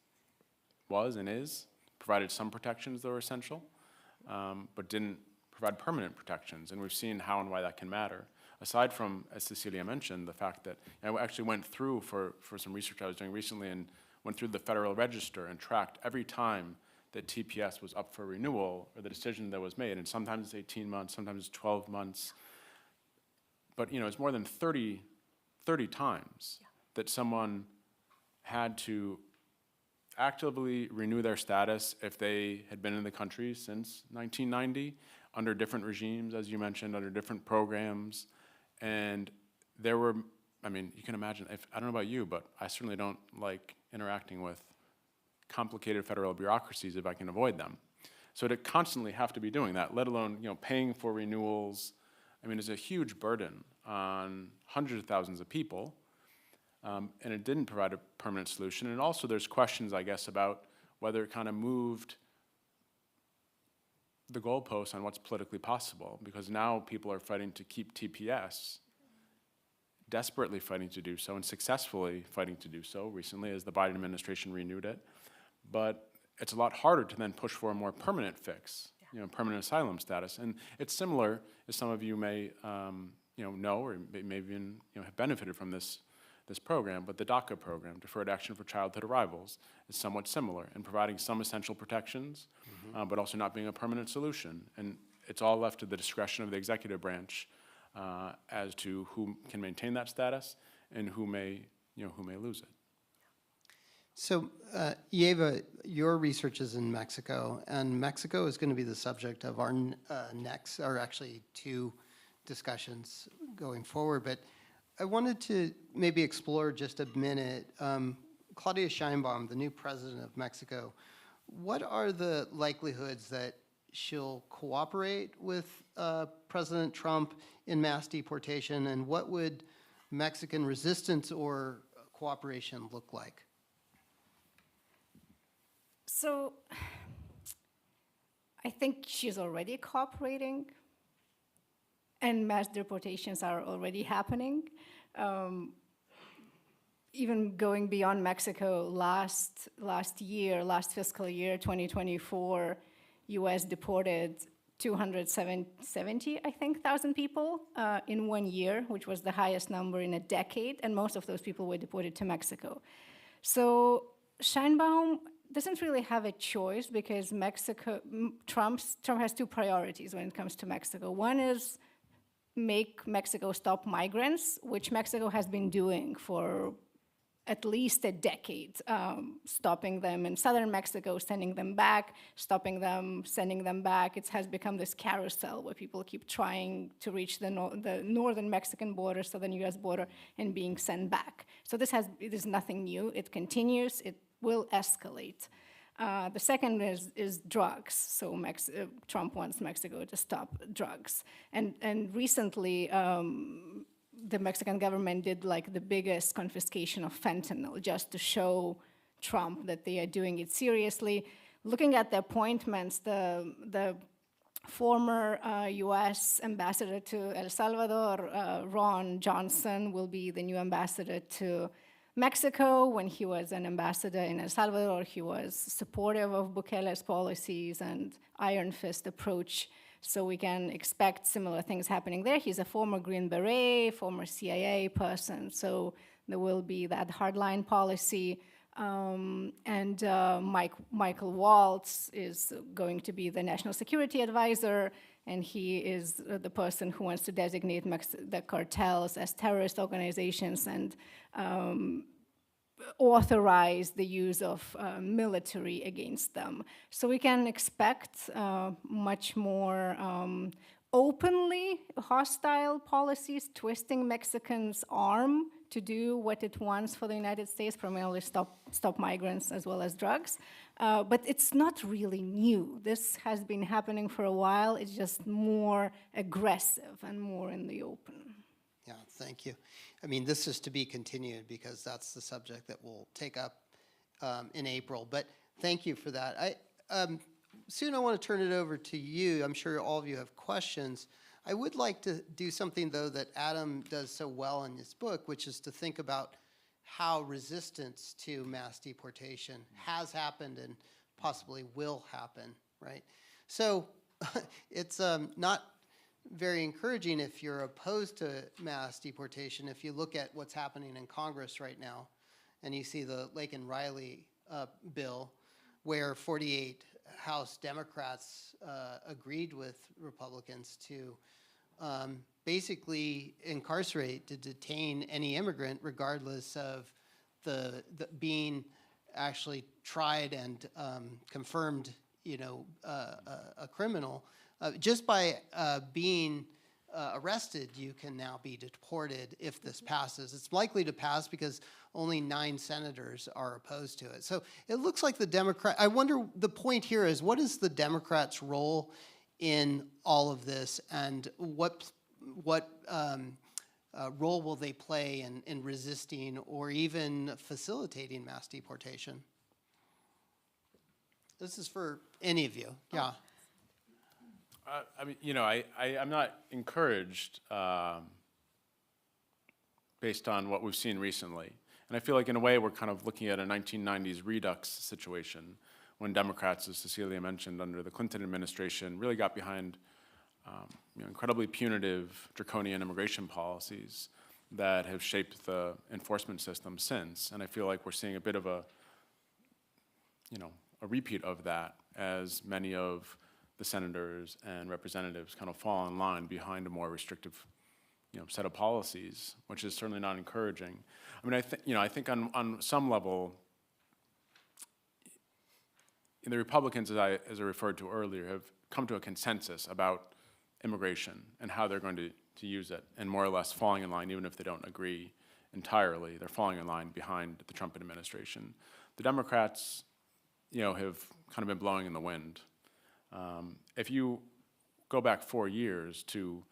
was and is, provided some protections that were essential, but didn't provide permanent protections. And we've seen how and why that can matter. Aside from, as Cecilia mentioned, the fact that I actually went through for some research I was doing recently and went through the Federal Register and tracked every time that TPS was up for renewal or the decision that was made. And sometimes it's 18 months, sometimes it's 12 months. But it's more than 30 times that someone had to actively renew their status if they had been in the country since 1990, under different regimes, as you mentioned, under different programs. And there were, you can imagine, I don't know about you, but I certainly don't like interacting with complicated federal bureaucracies if I can avoid them. So to constantly have to be doing that, let alone, paying for renewals, is a huge burden on hundreds of thousands of people. And it didn't provide a permanent solution. And also there's questions, I guess, about whether it kind of moved the goalposts on what's politically possible, because now people are fighting to keep TPS, desperately fighting to do so, and successfully fighting to do so recently as the Biden administration renewed it. But it's a lot harder to then push for a more permanent fix, permanent asylum status. And it's similar, as some of you may know, or maybe even have benefited from this program, but the DACA program, Deferred Action for Childhood Arrivals, is somewhat similar in providing some essential protections, but also not being a permanent solution. And it's all left to the discretion of the executive branch as to who can maintain that status and who may lose it. So, Ieva, your research is in Mexico, and Mexico is going to be the subject of our next, or actually two discussions going forward. But I wanted to maybe explore just a minute. Claudia Sheinbaum, the new president of Mexico, what are the likelihoods that she'll cooperate with President Trump in mass deportation, and what would Mexican resistance or cooperation look like? So I think she's already cooperating, and mass deportations are already happening. Even going beyond Mexico, last fiscal year, 2024, U.S. deported 270, I think, thousand people in 1 year, which was the highest number in a decade, and most of those people were deported to Mexico. So Sheinbaum doesn't really have a choice, because Trump has two priorities when it comes to Mexico. One is make Mexico stop migrants, which Mexico has been doing for at least a decade, stopping them in southern Mexico, sending them back, stopping them, sending them back. It has become this carousel where people keep trying to reach the northern Mexican border, southern US border, and being sent back. So it is nothing new. It continues. It will escalate. The second is drugs. So Trump wants Mexico to stop drugs. And recently, the Mexican government did like the biggest confiscation of fentanyl just to show Trump that they are doing it seriously. Looking at the appointments, the former U.S. ambassador to El Salvador, Ron Johnson, will be the new ambassador to Mexico, when he was an ambassador in El Salvador, he was supportive of Bukele's policies and iron fist approach. So we can expect similar things happening there. He's a former Green Beret, former CIA person, so there will be that hardline policy. Michael Waltz is going to be the national security advisor, and he is the person who wants to designate the cartels as terrorist organizations and authorize the use of military against them. So we can expect much more openly hostile policies, twisting Mexicans' arm to do what it wants for the United States, primarily stop migrants as well as drugs. But it's not really new. This has been happening for a while. It's just more aggressive and more in the open. Yeah, thank you. I mean, this is to be continued because that's the subject that we'll take up in April. But thank you for that. Soon I want to turn it over to you. I'm sure all of you have questions. I would like to do something, though, that Adam does so well in his book, which is to think about how resistance to mass deportation has happened and possibly will happen, right? So it's not very encouraging if you're opposed to mass deportation. If you look at what's happening in Congress right now, and you see the Lake and Riley bill, where 48 House Democrats agreed with Republicans to basically incarcerate, to detain any immigrant, regardless of the being actually tried and confirmed, a criminal. Just by being arrested, you can now be deported if this passes. It's likely to pass because only 9 senators are opposed to it. So it looks like I wonder, the point here is, what is the Democrats' role in all of this, and what role will they play in resisting or even facilitating mass deportation? This is for any of you. Yeah. I'm not encouraged based on what we've seen recently. And I feel like in a way we're kind of looking at a 1990s redux situation when Democrats, as Cecilia mentioned, under the Clinton administration really got behind incredibly punitive, draconian immigration policies that have shaped the enforcement system since. And I feel like we're seeing a bit of a repeat of that as many of the senators and representatives kind of fall in line behind a more restrictive, set of policies, which is certainly not encouraging. I mean, I think on some level, the Republicans, as I referred to earlier, have come to a consensus about immigration and how they're going to use it, and more or less falling in line, even if they don't agree entirely. They're falling in line behind the Trump administration. The Democrats, have kind of been blowing in the wind. If you go back 4 years to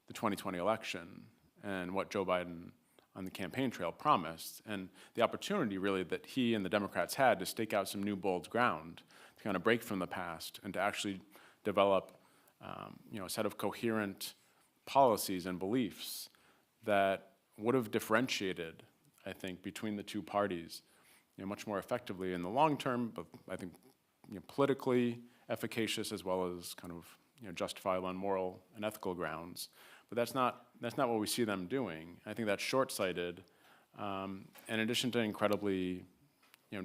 the 2020 election and what Joe Biden on the campaign trail promised, and the opportunity really that he and the Democrats had to stake out some new bold ground, to kind of break from the past and to actually develop a set of coherent policies and beliefs that would have differentiated, I think, between the two parties much more effectively in the long term, but I think politically efficacious as well as kind of justifiable on moral and ethical grounds. But that's not what we see them doing. I think that's short-sighted, in addition to incredibly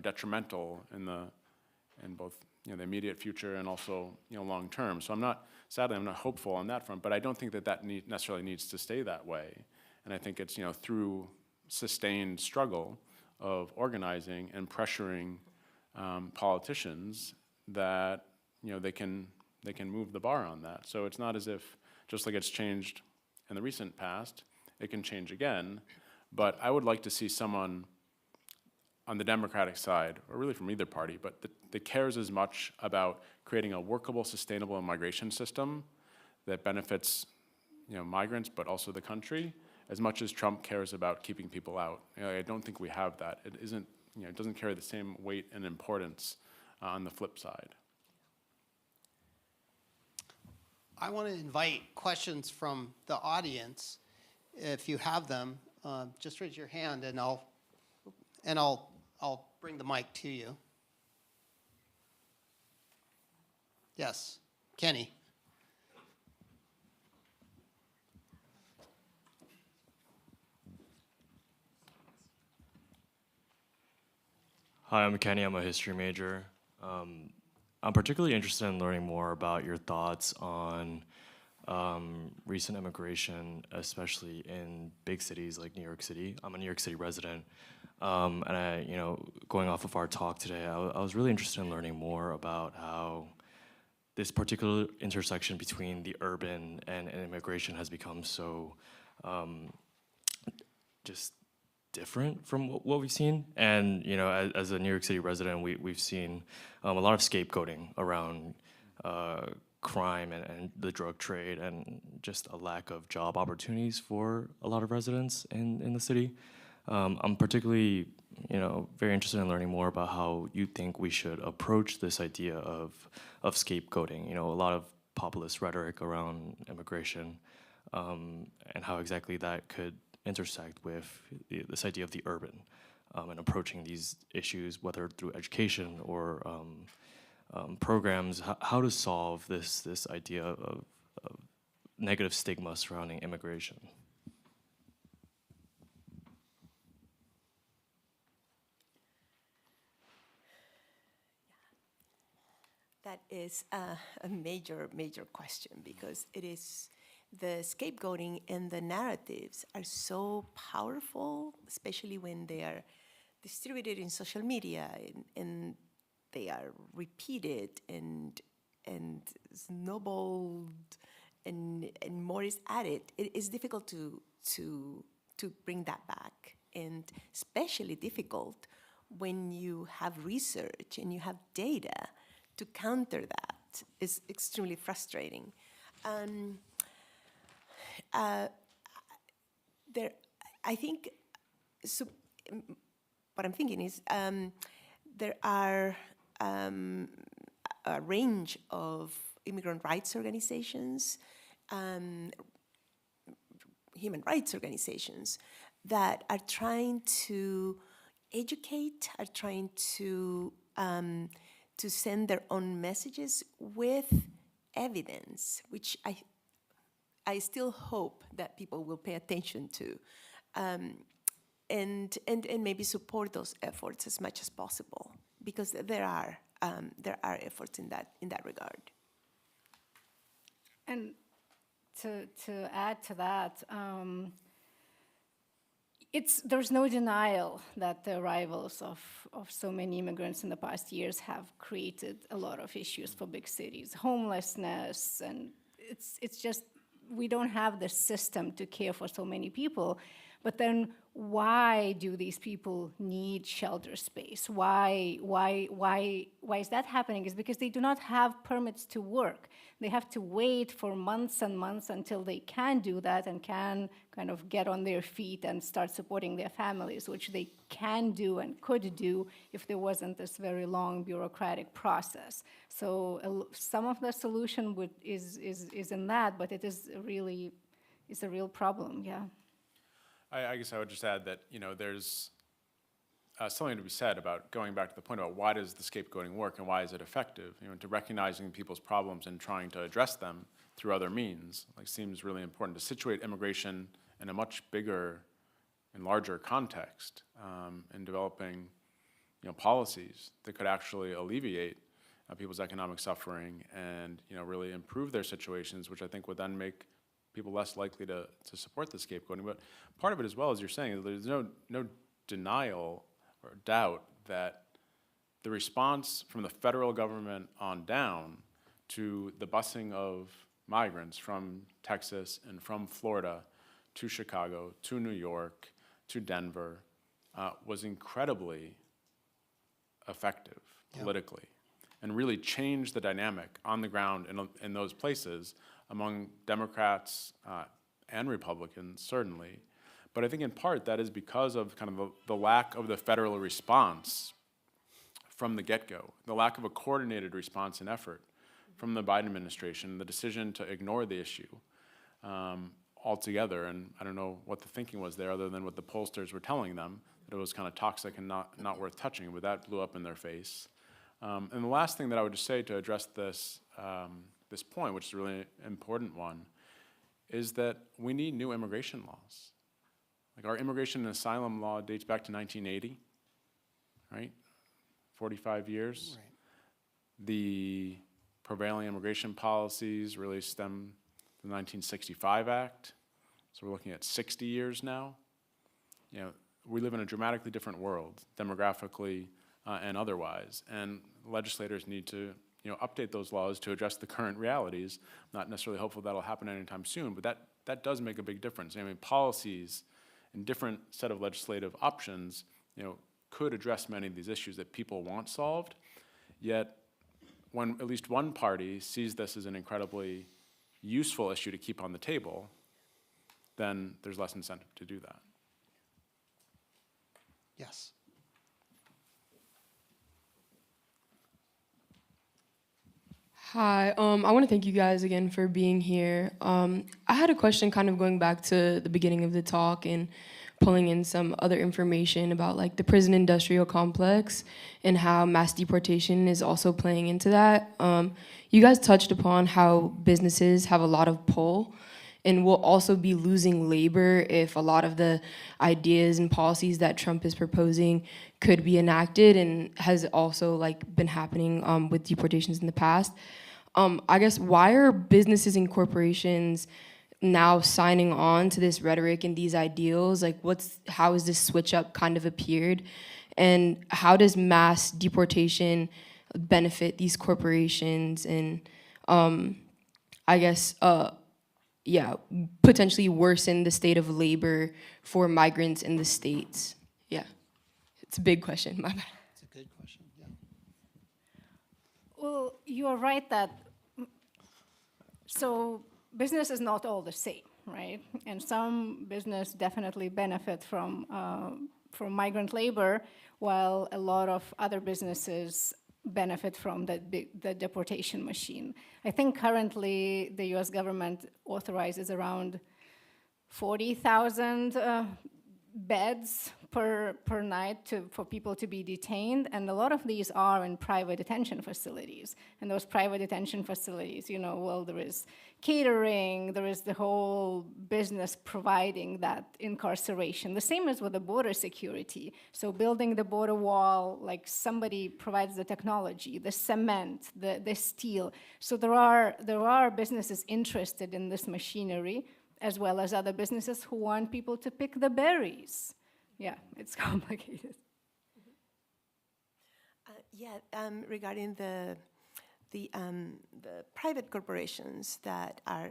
detrimental in both the immediate future and also long term. So sadly I'm not hopeful on that front, but I don't think that necessarily needs to stay that way. And I think it's through sustained struggle of organizing and pressuring politicians that they can move the bar on that. So it's not as if, just like it's changed in the recent past, it can change again. But I would like to see someone on the Democratic side, or really from either party, but that cares as much about creating a workable, sustainable immigration system that benefits migrants, but also the country, as much as Trump cares about keeping people out. I don't think we have that. It isn't, it doesn't carry the same weight and importance on the flip side. I want to invite questions from the audience. If you have them, just raise your hand and I'll and I'll bring the mic to you. Yes, Kenny. Hi, I'm Kenny. I'm a history major. I'm particularly interested in learning more about your thoughts on recent immigration, especially in big cities like New York City. I'm a New York City resident, and going off of our talk today, I was really interested in learning more about how this particular intersection between the urban and immigration has become so just different from what we've seen. And as a New York City resident, we've seen a lot of scapegoating around crime and the drug trade, and just a lack of job opportunities for a lot of residents in the city. I'm particularly very interested in learning more about how you think we should approach this idea of scapegoating. A lot of populist rhetoric around immigration, and how exactly that could intersect with this idea of the urban, and approaching these issues, whether through education or programs, how to solve this idea of negative stigma surrounding immigration. That is a major, major question, because it is the scapegoating and the narratives are so powerful, especially when they are distributed in social media and they are repeated and snowballed and more is added. It is difficult to bring that back, and especially difficult when you have research and you have data to counter that. Is extremely frustrating. I think, what I'm thinking is there are a range of immigrant rights organizations, human rights organizations that are trying to educate, are trying to send their own messages with evidence, which I still hope that people will pay attention to, and maybe support those efforts as much as possible, because there are efforts in that regard. And to add to that, there's no denial that the arrivals of so many immigrants in the past years have created a lot of issues for big cities, homelessness, and it's just, we don't have the system to care for so many people. But then why do these people need shelter space? Why is that happening? Is because they do not have permits to work. They have to wait for months and months until they can do that and can kind of get on their feet and start supporting their families, which they can do and could do if there wasn't this very long bureaucratic process. So some of the solution is in that, but it's a real problem, yeah. I guess I would just add that, there's something to be said about going back to the point about why does the scapegoating work and why is it effective? To recognizing people's problems and trying to address them through other means, seems really important to situate immigration in a much bigger and larger context, and developing, policies that could actually alleviate people's economic suffering and, really improve their situations, which I think would then make people less likely to support the scapegoating. But part of it as well, as you're saying, there's no denial or doubt that the response from the federal government on down to the busing of migrants from Texas and from Florida to Chicago, to New York, to Denver, was incredibly effective politically, and really changed the dynamic on the ground in those places among Democrats and Republicans, certainly. But I think in part that is because of kind of the lack of the federal response from the get-go, the lack of a coordinated response and effort from the Biden administration, the decision to ignore the issue altogether. And I don't know what the thinking was there other than what the pollsters were telling them, that it was kind of toxic and not worth touching, but that blew up in their face. And the last thing that I would just say to address this, this point, which is a really important one, is that we need new immigration laws. Like our immigration and asylum law dates back to 1980, right? 45 years. Right. The prevailing immigration policies really stem from the 1965 Act. So we're looking at 60 years now. You know, we live in a dramatically different world, demographically and otherwise. And legislators need to, you know, update those laws to address the current realities. I'm not necessarily hopeful that'll happen anytime soon, but that does make a big difference. I mean, policies and different set of legislative options, you know, could address many of these issues that people want solved. Yet, when at least one party sees this as an incredibly useful issue to keep on the table, then there's less incentive to do that. Yes. Hi, I want to thank you guys again for being here. I had a question kind of going back to the beginning of the talk and pulling in some other information about like the prison industrial complex and how mass deportation is also playing into that. You guys touched upon how businesses have a lot of pull and will also be losing labor if a lot of the ideas and policies that Trump is proposing could be enacted, and has also like been happening with deportations in the past. I guess, why are businesses and corporations now signing on to this rhetoric and these ideals? Like, how has this switch up kind of appeared? And how does mass deportation benefit these corporations and, I guess, potentially worsen the state of labor for migrants in the States? Yeah, it's a big question, my bad. It's a good question, yeah. Well, you are right that, so business is not all the same, right? And some business definitely benefit from migrant labor, while a lot of other businesses benefit from the deportation machine. I think currently the US government authorizes around 40,000 beds per night for people to be detained, and a lot of these are in private detention facilities. And those private detention facilities, you know, well, there is catering, there is the whole business providing that incarceration. The same as with the border security. So building the border wall, like somebody provides the technology, the cement, the steel. So there are businesses interested in this machinery, as well as other businesses who want people to pick the berries. Yeah, it's complicated. Regarding the private corporations that are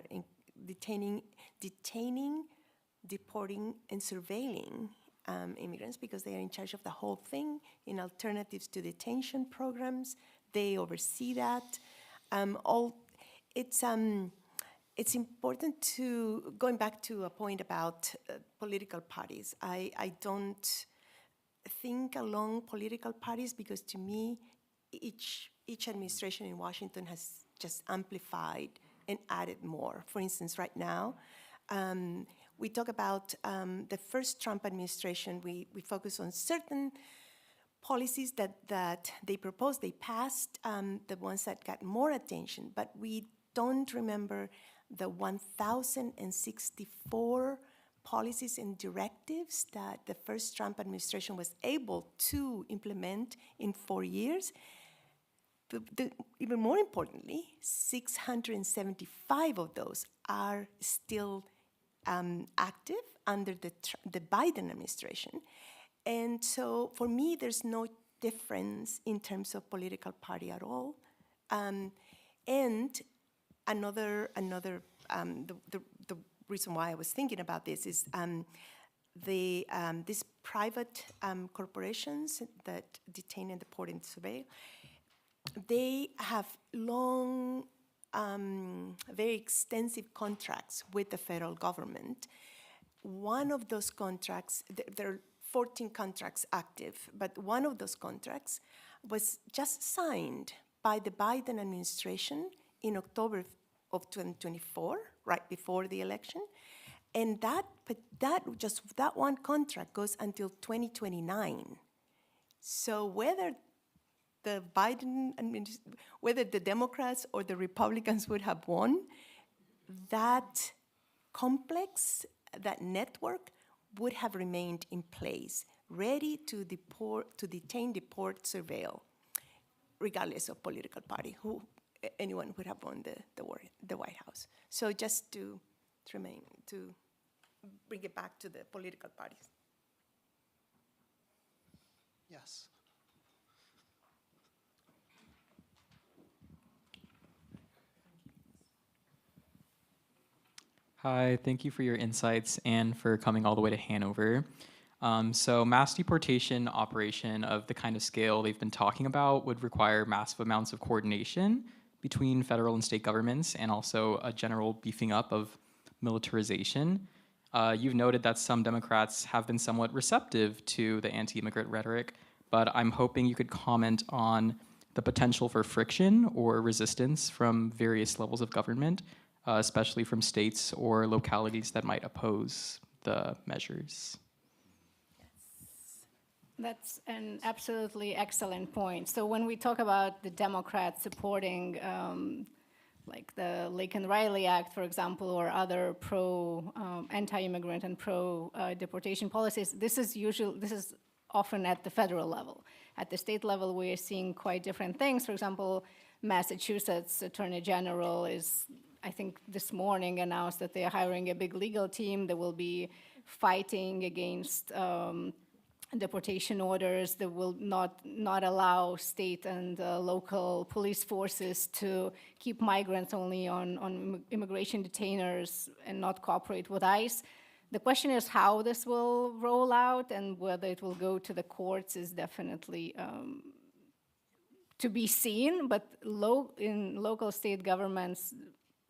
detaining, deporting, and surveilling immigrants, because they are in charge of the whole thing in alternatives to detention programs. They oversee that. It's important to, going back to a point about political parties, I don't think along political parties, because to me, each administration in Washington has just amplified and added more. For instance, right now, we talk about the first Trump administration. We focus on certain policies that they proposed, they passed, the ones that got more attention, but we don't remember the 1,064 policies and directives that the first Trump administration was able to implement in 4 years. Even more importantly, 675 of those are still active under the Biden administration. And so for me, there's no difference in terms of political party at all. And the reason why I was thinking about this is these private corporations that detain and deport and surveil, they have long, very extensive contracts with the federal government. One of those contracts, there are 14 contracts active, but one of those contracts was just signed by the Biden administration in October of 2024, right before the election. And that one contract goes until 2029. So whether the whether the Democrats or the Republicans would have won, that complex, that network would have remained in place, ready to detain, deport, surveil, regardless of political party, anyone would have won the White House. So just to bring it back to the political parties. Yes. Hi, thank you for your insights and for coming all the way to Hanover. So mass deportation operation of the kind of scale they've been talking about would require massive amounts of coordination between federal and state governments and also a general beefing up of militarization. You've noted that some Democrats have been somewhat receptive to the anti-immigrant rhetoric, but I'm hoping you could comment on the potential for friction or resistance from various levels of government, especially from states or localities that might oppose the measures. That's an absolutely excellent point. So when we talk about the Democrats supporting like the Lake and Riley Act, for example, or other anti-immigrant and pro-deportation policies, this is often at the federal level. At the state level, we are seeing quite different things. For example, Massachusetts Attorney General is, I think this morning, announced that they are hiring a big legal team that will be fighting against deportation orders that will not allow state and local police forces to keep migrants only on immigration detainers and not cooperate with ICE. The question is how this will roll out, and whether it will go to the courts is definitely to be seen. But in local state governments,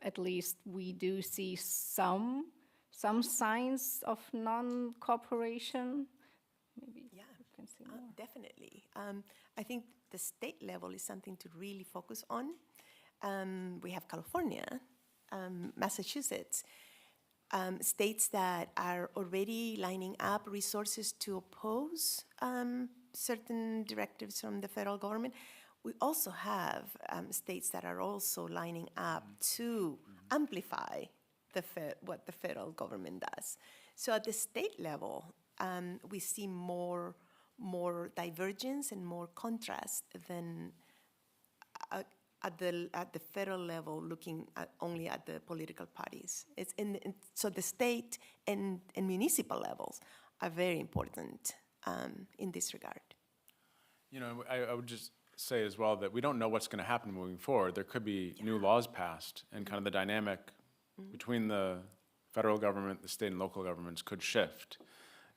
at least, we do see some signs of non-cooperation. Maybe Yeah, you can say more. definitely. I think the state level is something to really focus on. We have California, Massachusetts, states that are already lining up resources to oppose certain directives from the federal government. We also have states that are also lining up to amplify what the federal government does. So at the state level, we see more divergence and more contrast than at the federal level, looking only at the political parties. So the state and municipal levels are very important in this regard. You know, I would just say as well that we don't know what's going to happen moving forward. There could be new laws passed, and kind of the dynamic between the federal government, the state and local governments could shift.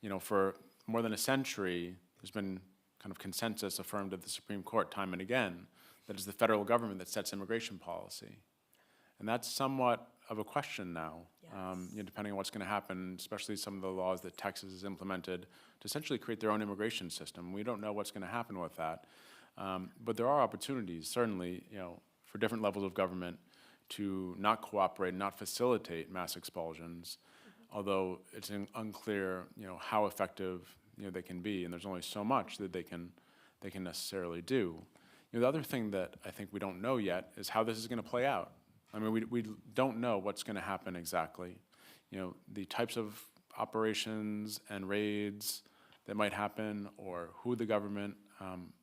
You know, for more than a century, there's been kind of consensus affirmed at the Supreme Court time and again that it's the federal government that sets immigration policy. And that's somewhat of a question now, you know, depending on what's going to happen, especially some of the laws that Texas has implemented to essentially create their own immigration system. We don't know what's going to happen with that. But there are opportunities, certainly, you know, for different levels of government to not cooperate, not facilitate mass expulsions, although it's unclear, you know, how effective, you know, they can be, and there's only so much that they can necessarily do. You know, the other thing that I think we don't know yet is how this is going to play out. I mean, we don't know what's going to happen exactly. You know, the types of operations and raids that might happen, or who the government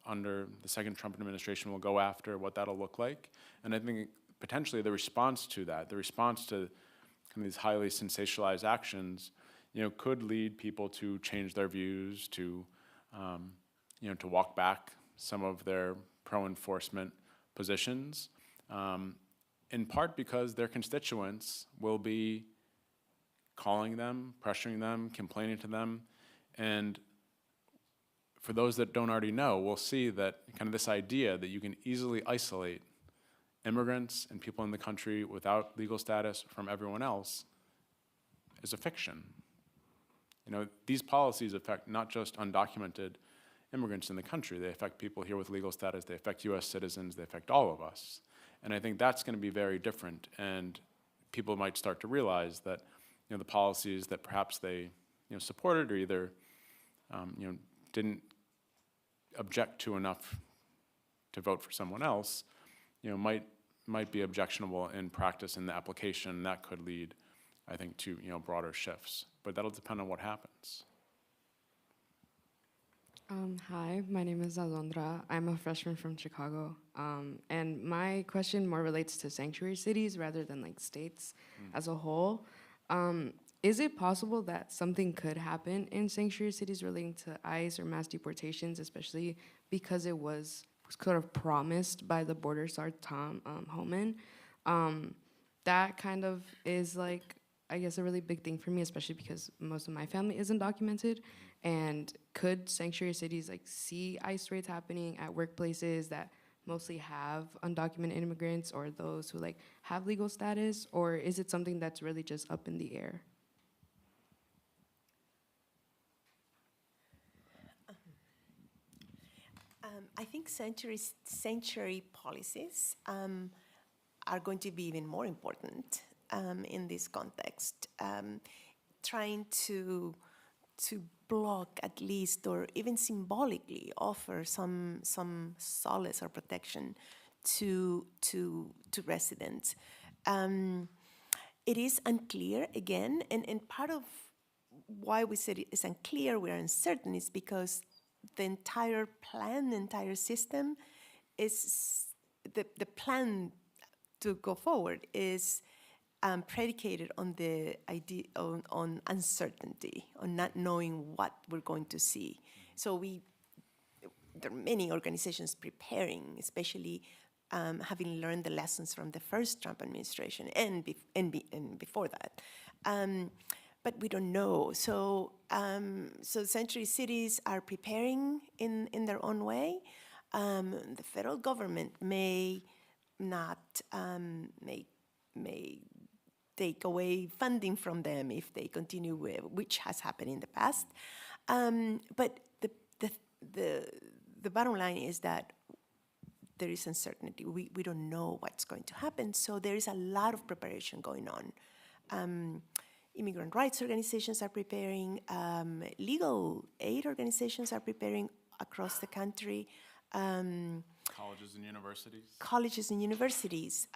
under the second Trump administration will go after, what that'll look like. And I think potentially the response to that, the response to kind of these highly sensationalized actions, you know, could lead people to change their views, to, you know, to walk back some of their pro-enforcement positions, in part because their constituents will be calling them, pressuring them, complaining to them. And for those that don't already know, we'll see that kind of this idea that you can easily isolate immigrants and people in the country without legal status from everyone else is a fiction. You know, these policies affect not just undocumented immigrants in the country, they affect people here with legal status, they affect US citizens, they affect all of us. And I think that's going to be very different, and people might start to realize that the policies that perhaps they, supported or either, didn't object to enough to vote for someone else, might be objectionable in practice in the application. That could lead, I think, to, broader shifts. But that'll depend on what happens. Hi, my name is Alondra. I'm a freshman from Chicago. And my question more relates to sanctuary cities rather than like states as a whole. Is it possible that something could happen in sanctuary cities relating to ICE or mass deportations, especially because it was sort of promised by the border czar Tom Homan? That kind of is like, I guess, a really big thing for me, especially because most of my family isn't documented. And could sanctuary cities like see ICE raids happening at workplaces that mostly have undocumented immigrants or those who like have legal status, or is it something that's really just up in the air? I think sanctuary policies are going to be even more important in this context. Trying to block at least, or even symbolically offer some solace or protection to residents. It is unclear again, and part of why we said it's unclear, we're uncertain, is because the entire plan, the entire system is, the plan to go forward is predicated on the idea, on uncertainty, on not knowing what we're going to see. So there are many organizations preparing, especially having learned the lessons from the first Trump administration and before that. But we don't know. So sanctuary cities are preparing in their own way. The federal government may not may take away funding from them if they continue with, which has happened in the past. But the bottom line is that there is uncertainty. We don't know what's going to happen. So there is a lot of preparation going on. Immigrant rights organizations are preparing, legal aid organizations are preparing across the country. Colleges and universities.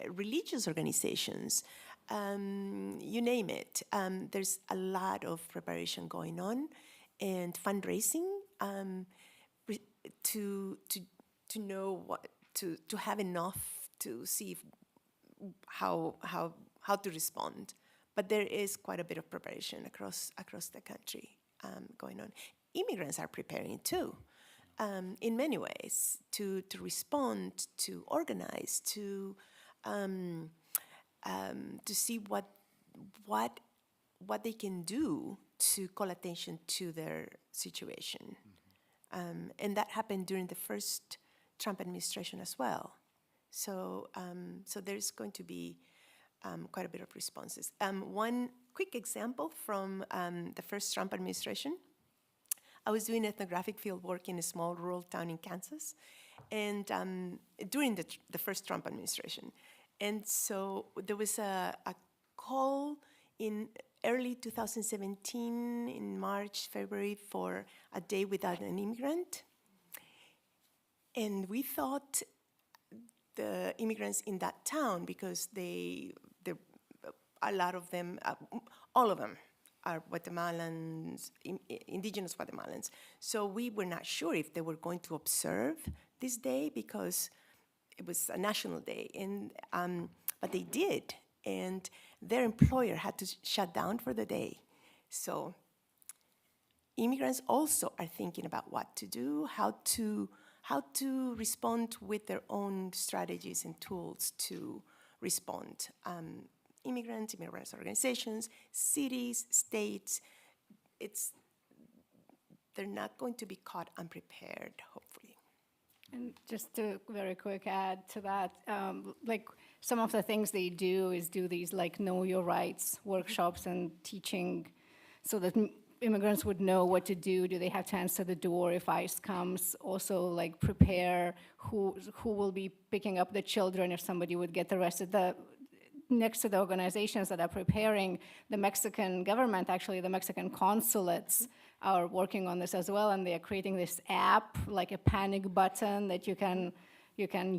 Religious organizations, you name it. There's a lot of preparation going on, and fundraising to know what to have enough to see how to respond. But there is quite a bit of preparation across the country going on. Immigrants are preparing too, in many ways, to respond, to organize, to see what they can do to call attention to their situation. And that happened during the first Trump administration as well. So there's going to be quite a bit of responses. One quick example from the first Trump administration. I was doing ethnographic field work in a small rural town in Kansas, and during the first Trump administration. And so there was a call in early 2017, in March, February, for a day without an immigrant. And we thought the immigrants in that town, because a lot of them, all of them are Guatemalans, indigenous Guatemalans. So we were not sure if they were going to observe this day because it was a national day, but they did, and their employer had to shut down for the day. So immigrants also are thinking about what to do, how to respond with their own strategies and tools to respond. Immigrants organizations, cities, states, they're not going to be caught unprepared, hopefully. And just to very quick add to that, like some of the things they do is do these like know your rights workshops and teaching so that immigrants would know what to do. Do they have to answer the door if ICE comes? Also like prepare who will be picking up the children if somebody would get arrested. next to the organizations that are preparing, the Mexican government, actually the Mexican consulates are working on this as well, and they are creating this app, like a panic button that you can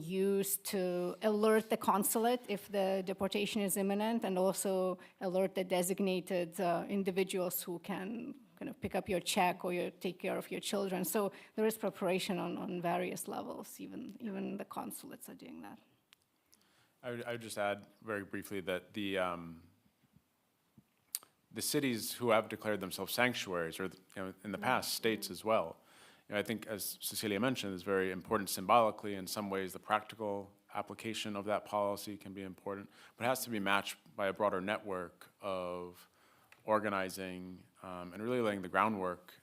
use to alert the consulate if the deportation is imminent, and also alert the designated individuals who can kind of pick up your check or take care of your children. So there is preparation on various levels, even the consulates are doing that. I would just add very briefly that the cities who have declared themselves sanctuaries, or in the past, states as well, I think, as Cecilia mentioned, is very important symbolically. In some ways, the practical application of that policy can be important, but it has to be matched by a broader network of organizing and really laying the groundwork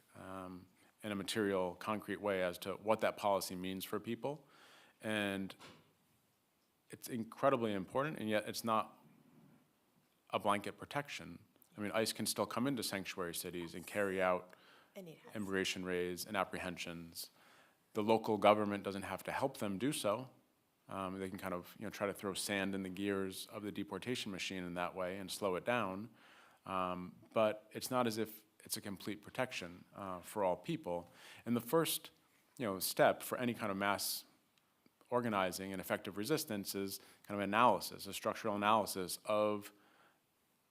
in a material, concrete way as to what that policy means for people. And it's incredibly important, and yet it's not a blanket protection. I mean, ICE can still come into sanctuary cities and carry out immigration raids and apprehensions. The local government doesn't have to help them do so. They can kind of try to throw sand in the gears of the deportation machine in that way and slow it down. But it's not as if it's a complete protection for all people. And the first step for any kind of mass organizing and effective resistance is kind of analysis, a structural analysis of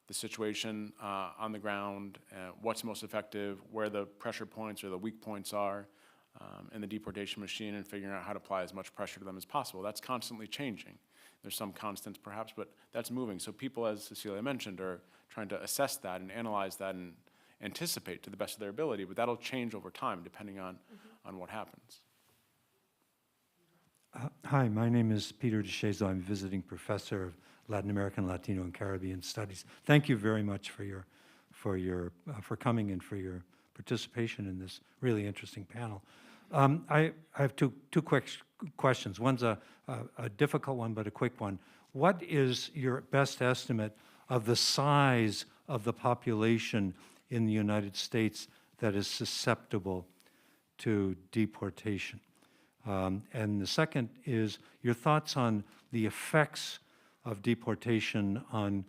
the situation on the ground, what's most effective, where the pressure points or the weak points are in the deportation machine, and figuring out how to apply as much pressure to them as possible. That's constantly changing. There's some constants perhaps, but that's moving. So people, as Cecilia mentioned, are trying to assess that and analyze that and anticipate to the best of their ability, but that'll change over time depending on what happens. Hi, my name is Peter DeShazo. I'm a visiting professor of Latin American, Latino, and Caribbean Studies. Thank you very much for coming and for your participation in this really interesting panel. I have two quick questions. One's a difficult one, but a quick one. What is your best estimate of the size of the population in the United States that is susceptible to deportation? And the second is your thoughts on the effects of deportation on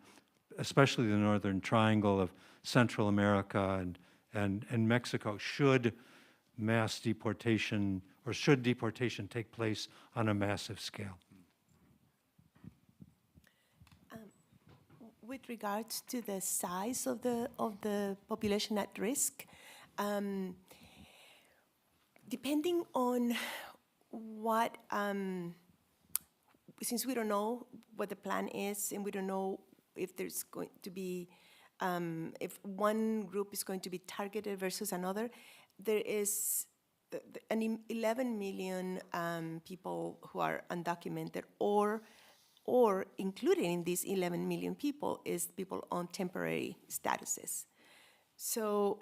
especially the Northern Triangle of Central America and Mexico. Should mass deportation, or should deportation take place on a massive scale? With regards to the size of the population at risk, depending on what, since we don't know what the plan is, and we don't know if there's going to be, if one group is going to be targeted versus another, there is an 11 million people who are undocumented, or included in these 11 million people is people on temporary statuses. So,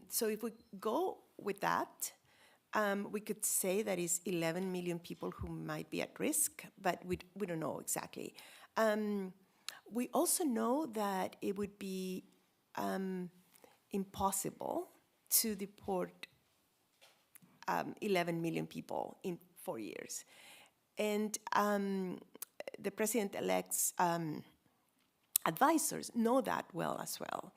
so if we go with that, we could say that is 11 million people who might be at risk, but we don't know exactly. We also know that it would be impossible to deport 11 million people in 4 years. And the president-elect's advisors know that well as well.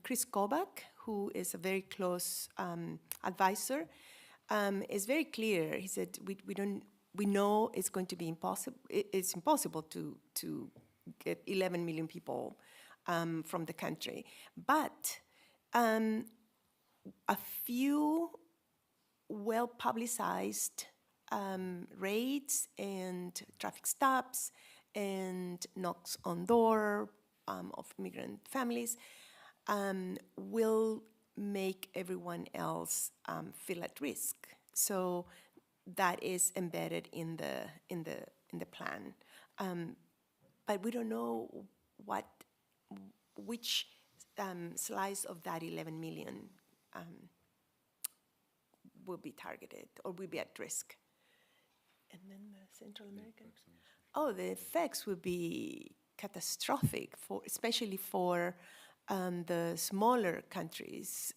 Chris Kobach, who is a very close advisor, is very clear. He said, we know it's going to be impossible. It's impossible to get 11 million people from the country. But a few well-publicized raids and traffic stops and knocks on door of immigrant families will make everyone else feel at risk. So that is embedded in the plan. But we don't know which slice of that 11 million will be targeted or will be at risk. And then the Central American. Oh, the effects would be catastrophic, especially for the smaller countries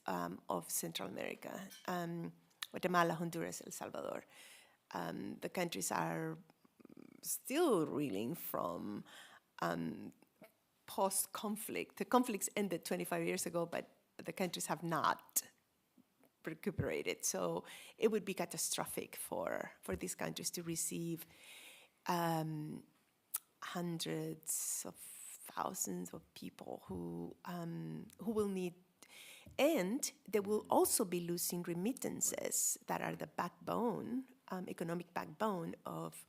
of Central America, Guatemala, Honduras, El Salvador. The countries are still reeling from post-conflict. The conflicts ended 25 years ago, but the countries have not recuperated. So it would be catastrophic for these countries to receive hundreds of thousands of people who will need, and they will also be losing remittances that are the backbone, economic backbone of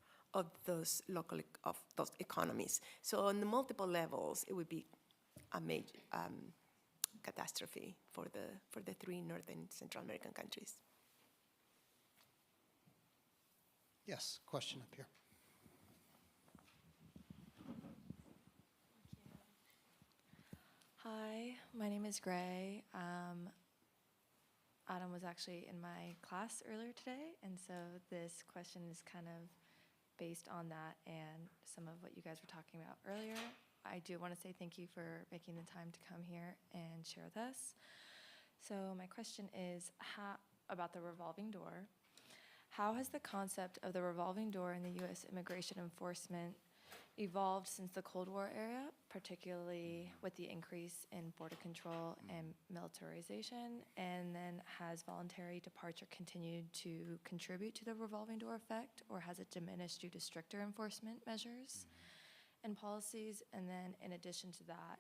those those economies. So on the multiple levels, it would be a major catastrophe for the three Northern Central American countries. Yes, question up here. Hi, my name is Gray. Adam was actually in my class earlier today, and so this question is kind of based on that and some of what you guys were talking about earlier. I do want to say thank you for making the time to come here and share with us. So my question is about the revolving door. How has the concept of the revolving door in the U.S. immigration enforcement evolved since the Cold War era, particularly with the increase in border control and militarization? And then has voluntary departure continued to contribute to the revolving door effect, or has it diminished due to stricter enforcement measures and policies? And then in addition to that,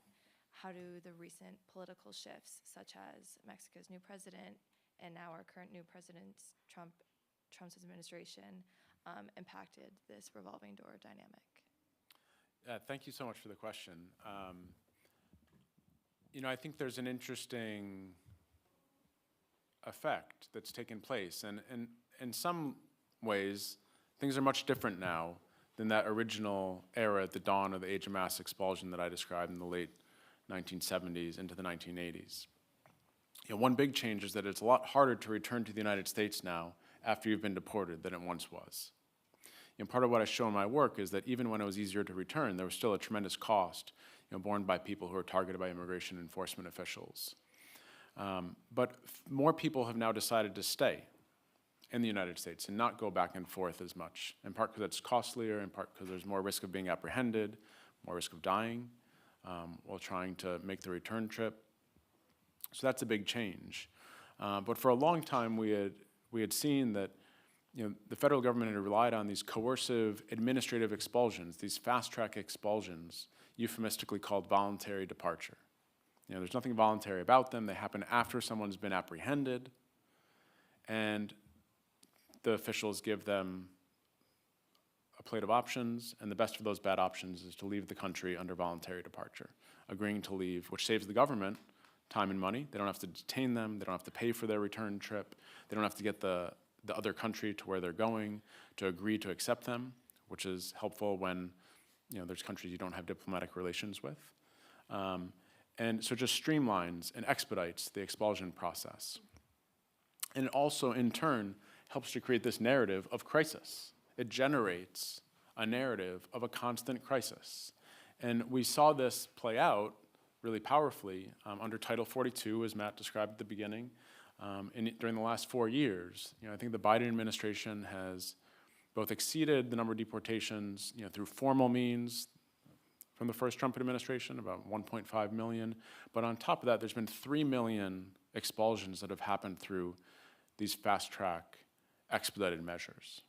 how do the recent political shifts, such as Mexico's new president and now our current new president's Trump's administration, impacted this revolving door dynamic? Thank you so much for the question. I think there's an interesting effect that's taken place, and in some ways, things are much different now than that original era at the dawn of the age of mass expulsion that I described in the late 1970s into the 1980s. One big change is that it's a lot harder to return to the United States now after you've been deported than it once was. Part of what I show in my work is that even when it was easier to return, there was still a tremendous cost borne by people who were targeted by immigration enforcement officials. But more people have now decided to stay in the United States and not go back and forth as much, in part because it's costlier, in part because there's more risk of being apprehended, more risk of dying while trying to make the return trip. So that's a big change. But for a long time, we had seen that the federal government had relied on these coercive administrative expulsions, these fast-track expulsions, euphemistically called voluntary departure. There's nothing voluntary about them. They happen after someone's been apprehended, and the officials give them a plate of options, and the best of those bad options is to leave the country under voluntary departure, agreeing to leave, which saves the government time and money. They don't have to detain them. They don't have to pay for their return trip. They don't have to get the other country to where they're going to agree to accept them, which is helpful when there's countries you don't have diplomatic relations with. And so it just streamlines and expedites the expulsion process. And it also, in turn, helps to create this narrative of crisis. It generates a narrative of a constant crisis. And we saw this play out really powerfully under Title 42, as Matt described at the beginning. During the last 4 years, I think the Biden administration has both exceeded the number of deportations, through formal means from the first Trump administration, about 1.5 million. But on top of that, there's been 3 million expulsions that have happened through these fast-track expedited measures.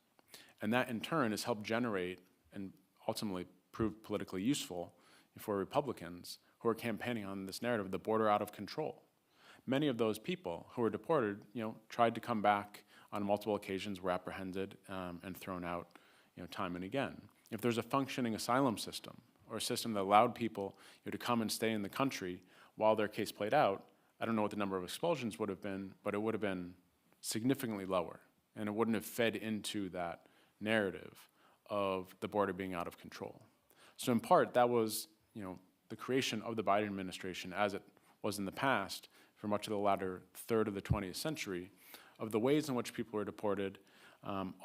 And that, in turn, has helped generate and ultimately prove politically useful for Republicans who are campaigning on this narrative of the border out of control. Many of those people who were deported, tried to come back on multiple occasions, were apprehended and thrown out, time and again. If there's a functioning asylum system or a system that allowed people to come and stay in the country while their case played out, I don't know what the number of expulsions would have been, but it would have been significantly lower, and it wouldn't have fed into that narrative of the border being out of control. So in part, that was, the creation of the Biden administration, as it was in the past, for much of the latter third of the 20th century, of the ways in which people were deported,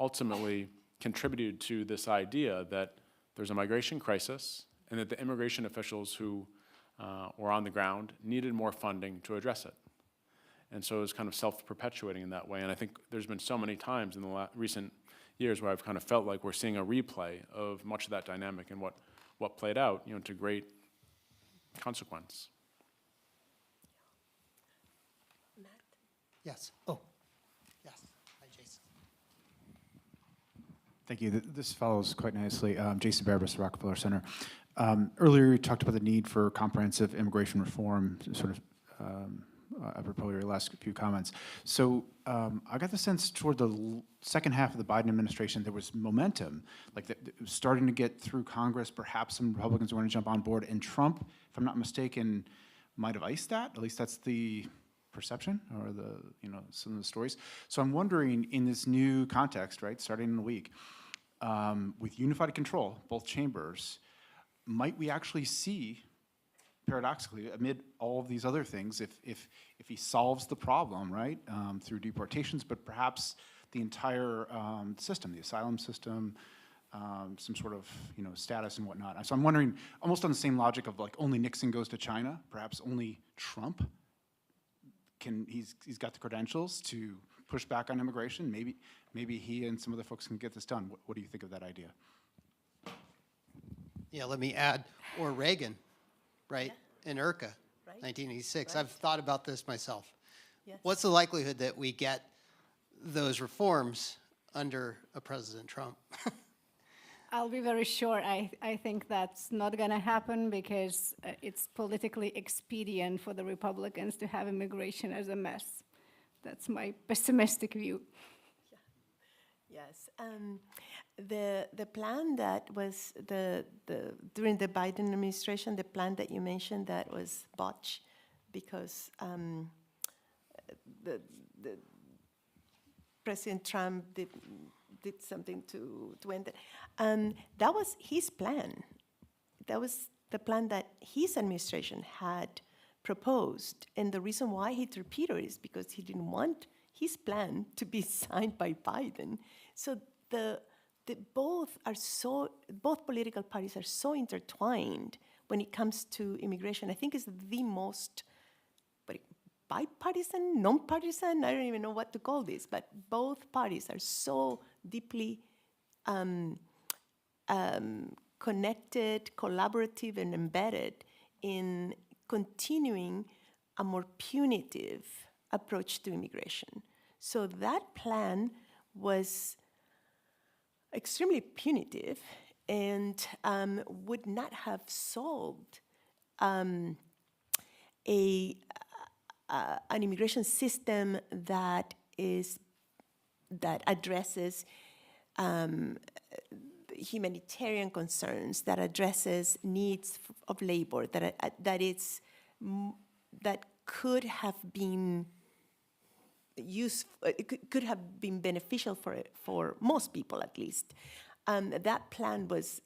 ultimately contributed to this idea that there's a migration crisis and that the immigration officials who were on the ground needed more funding to address it. And so it was kind of self-perpetuating in that way. And I think there's been so many times in the recent years where I've kind of felt like we're seeing a replay of much of that dynamic and what what played out, to great consequence. Yes. Oh, yes. Hi, Jason. Thank you. This follows quite nicely. Jason Barabas, Rockefeller Center. Earlier, you talked about the need for comprehensive immigration reform, sort of apropos your last few comments. So I got the sense toward the second half of the Biden administration, there was momentum, like it was starting to get through Congress. Perhaps some Republicans were going to jump on board, and Trump, if I'm not mistaken, might have iced that. At least that's the perception, or some of the stories. So I'm wondering, in this new context, right, starting in a week, with unified control, both chambers, might we actually see, paradoxically, amid all of these other things, if he solves the problem, right, through deportations, but perhaps the entire system, the asylum system, some sort of status and whatnot. So I'm wondering, almost on the same logic of like only Nixon goes to China, perhaps only Trump he's got the credentials to push back on immigration. Maybe he and some other folks can get this done. What do you think of that idea? Yeah, let me add, or Reagan, right, in IRCA, Right. 1986. Right. I've thought about this myself. Yes. What's the likelihood that we get those reforms under a President Trump? I'll be very short. I think that's not going to happen because it's politically expedient for the Republicans to have immigration as a mess. That's my pessimistic view. Yes. The plan that was during the Biden administration, the plan that you mentioned that was botched because the President Trump did something to end it. That was his plan. That was the plan that his administration had proposed. And the reason why he torpedoed is because he didn't want his plan to be signed by Biden. So both political parties are so intertwined when it comes to immigration. I think it's the most bipartisan, non-partisan, I don't even know what to call this, but both parties are so deeply connected, collaborative, and embedded in continuing a more punitive approach to immigration. So that plan was extremely punitive and would not have solved an immigration system that addresses humanitarian concerns, that addresses needs of labor, that could have been could have been beneficial for most people at least. That plan was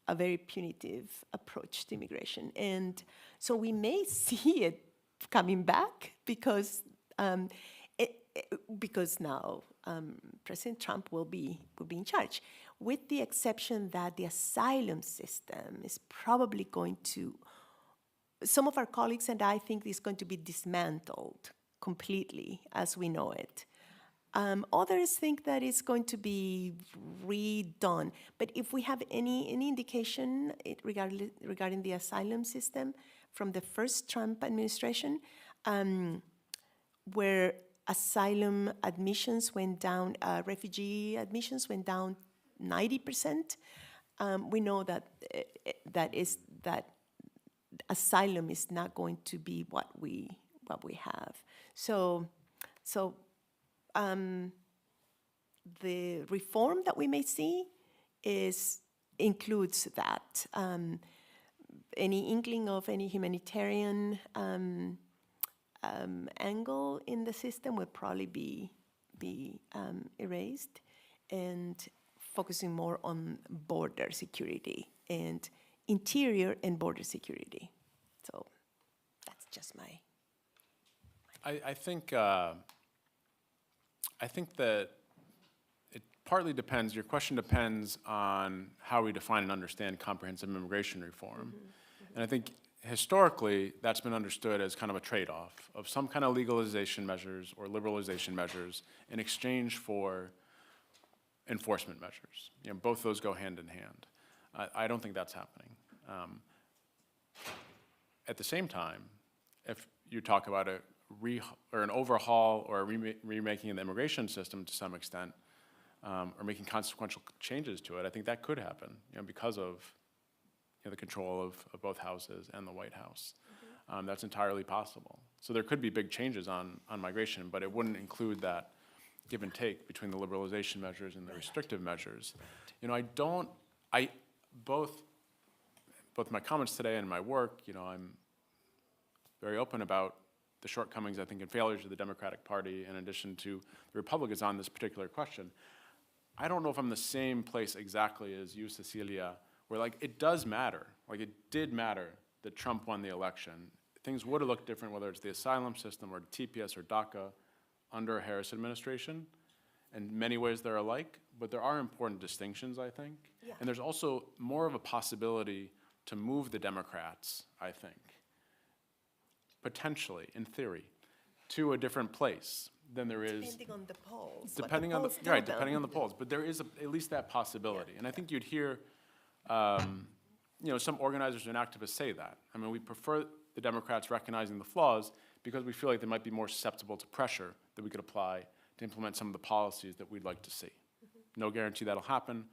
a very punitive approach to immigration, and so we may see it coming back because now President Trump will be in charge, with the exception that the asylum system is probably going to. Some of our colleagues and I think it's going to be dismantled completely as we know it. Others think that it's going to be redone. But if we have any indication regarding the asylum system from the first Trump administration, where asylum admissions went down, refugee admissions went down 90%, we know that asylum is not going to be what we have. So the reform that we may see includes that. Any inkling of any humanitarian angle in the system would probably be erased, and focusing more on border security and interior and border security. So that's just my. I think that it partly depends. Your question depends on how we define and understand comprehensive immigration reform, and I think historically that's been understood as kind of a trade-off of some kind of legalization measures or liberalization measures in exchange for enforcement measures. Both those go hand in hand. I don't think that's happening. At the same time, if you talk about an overhaul or a remaking of the immigration system to some extent, or making consequential changes to it, I think that could happen, because of the control of both houses and the White House. That's entirely possible. So there could be big changes on migration, but it wouldn't include that give and take between the liberalization measures and the restrictive measures. Both my comments today and my work, I'm very open about the shortcomings, I think, and failures of the Democratic Party in addition to the Republicans on this particular question. I don't know if I'm in the same place exactly as you, Cecilia, where it does matter, it did matter that Trump won the election. Things would have looked different, whether it's the asylum system or TPS or DACA under a Harris administration. In many ways they're alike, but there are important distinctions, I think. Yeah. And there's also more of a possibility to move the Democrats, I think, potentially, in theory, to a different place than there is. Depending on the polls. Depending on the polls, but there is at least that possibility. And I think you'd hear some organizers and activists say that. I mean, we prefer the Democrats recognizing the flaws because we feel like they might be more susceptible to pressure that we could apply to implement some of the policies that we'd like to see. No guarantee that'll happen,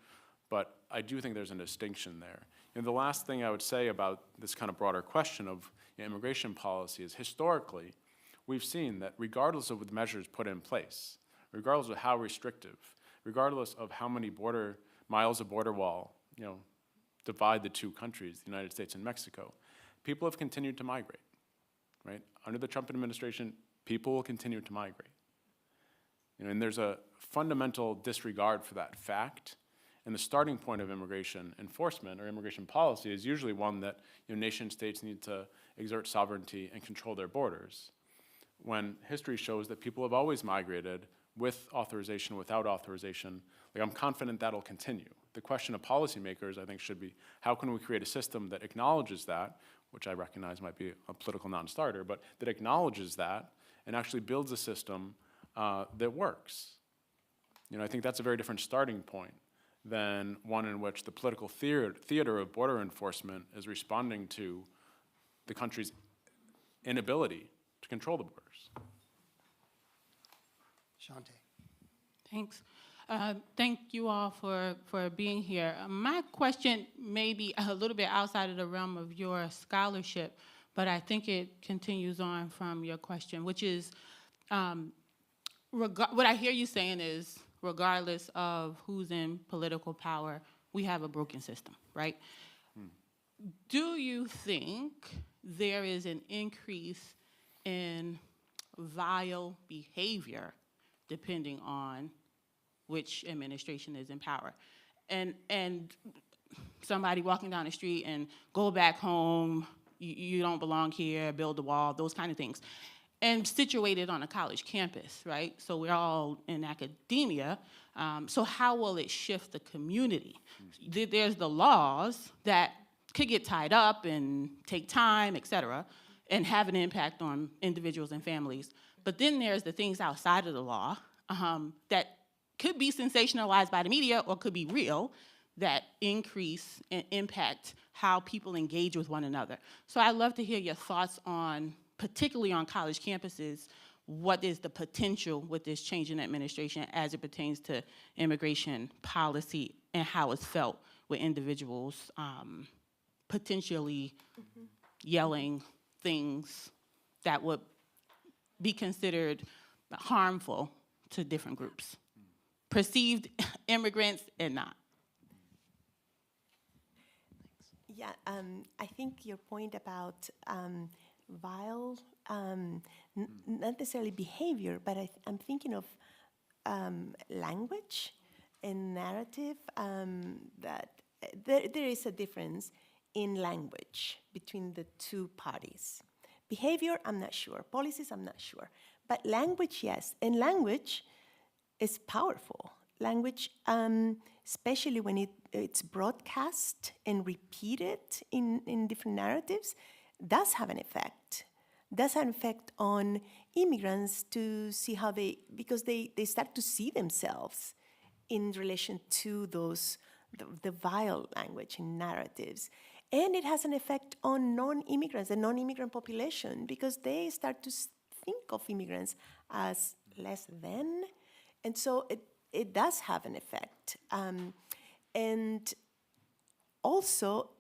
but I do think there's a distinction there. And the last thing I would say about this kind of broader question of immigration policy is historically, we've seen that regardless of the measures put in place, regardless of how restrictive, regardless of how many miles of border wall, divide the two countries, the United States and Mexico, people have continued to migrate, right? Under the Trump administration, people will continue to migrate. And there's a fundamental disregard for that fact. And the starting point of immigration enforcement or immigration policy is usually one that nation states need to exert sovereignty and control their borders. When history shows that people have always migrated with authorization, without authorization, I'm confident that'll continue. The question of policymakers, I think, should be how can we create a system that acknowledges that, which I recognize might be a political non-starter, but that acknowledges that and actually builds a system that works. I think that's a very different starting point than one in which the political theater of border enforcement is responding to the country's inability to control the borders. Shante. Thanks. Thank you all for being here. My question may be a little bit outside of the realm of your scholarship, but I think it continues on from your question, which is, what I hear you saying is, regardless of who's in political power, we have a broken system, right? Do you think there is an increase in vile behavior depending on which administration is in power? And somebody walking down the street and go back home, you don't belong here, build a wall, those kind of things. And situated on a college campus, right? So we're all in academia. So how will it shift the community? There's the laws that could get tied up and take time, et cetera, and have an impact on individuals and families. But then there's the things outside of the law that could be sensationalized by the media or could be real that increase and impact how people engage with one another. So I'd love to hear your thoughts on, particularly on college campuses, what is the potential with this change in administration as it pertains to immigration policy and how it's felt with individuals potentially yelling things that would be considered harmful to different groups, perceived immigrants and not. Yeah, I think your point about vile, not necessarily behavior, but I'm thinking of language and narrative, that there is a difference in language between the two parties. Behavior, I'm not sure. Policies, I'm not sure. But language, yes. And language is powerful. Language, especially when it's broadcast and repeated in different narratives, does have an effect. Does have an effect on immigrants to see how because they start to see themselves in relation to those the vile language and narratives. And it has an effect on non-immigrants, the non-immigrant population, because they start to think of immigrants as less than. And so it does have an effect. And also,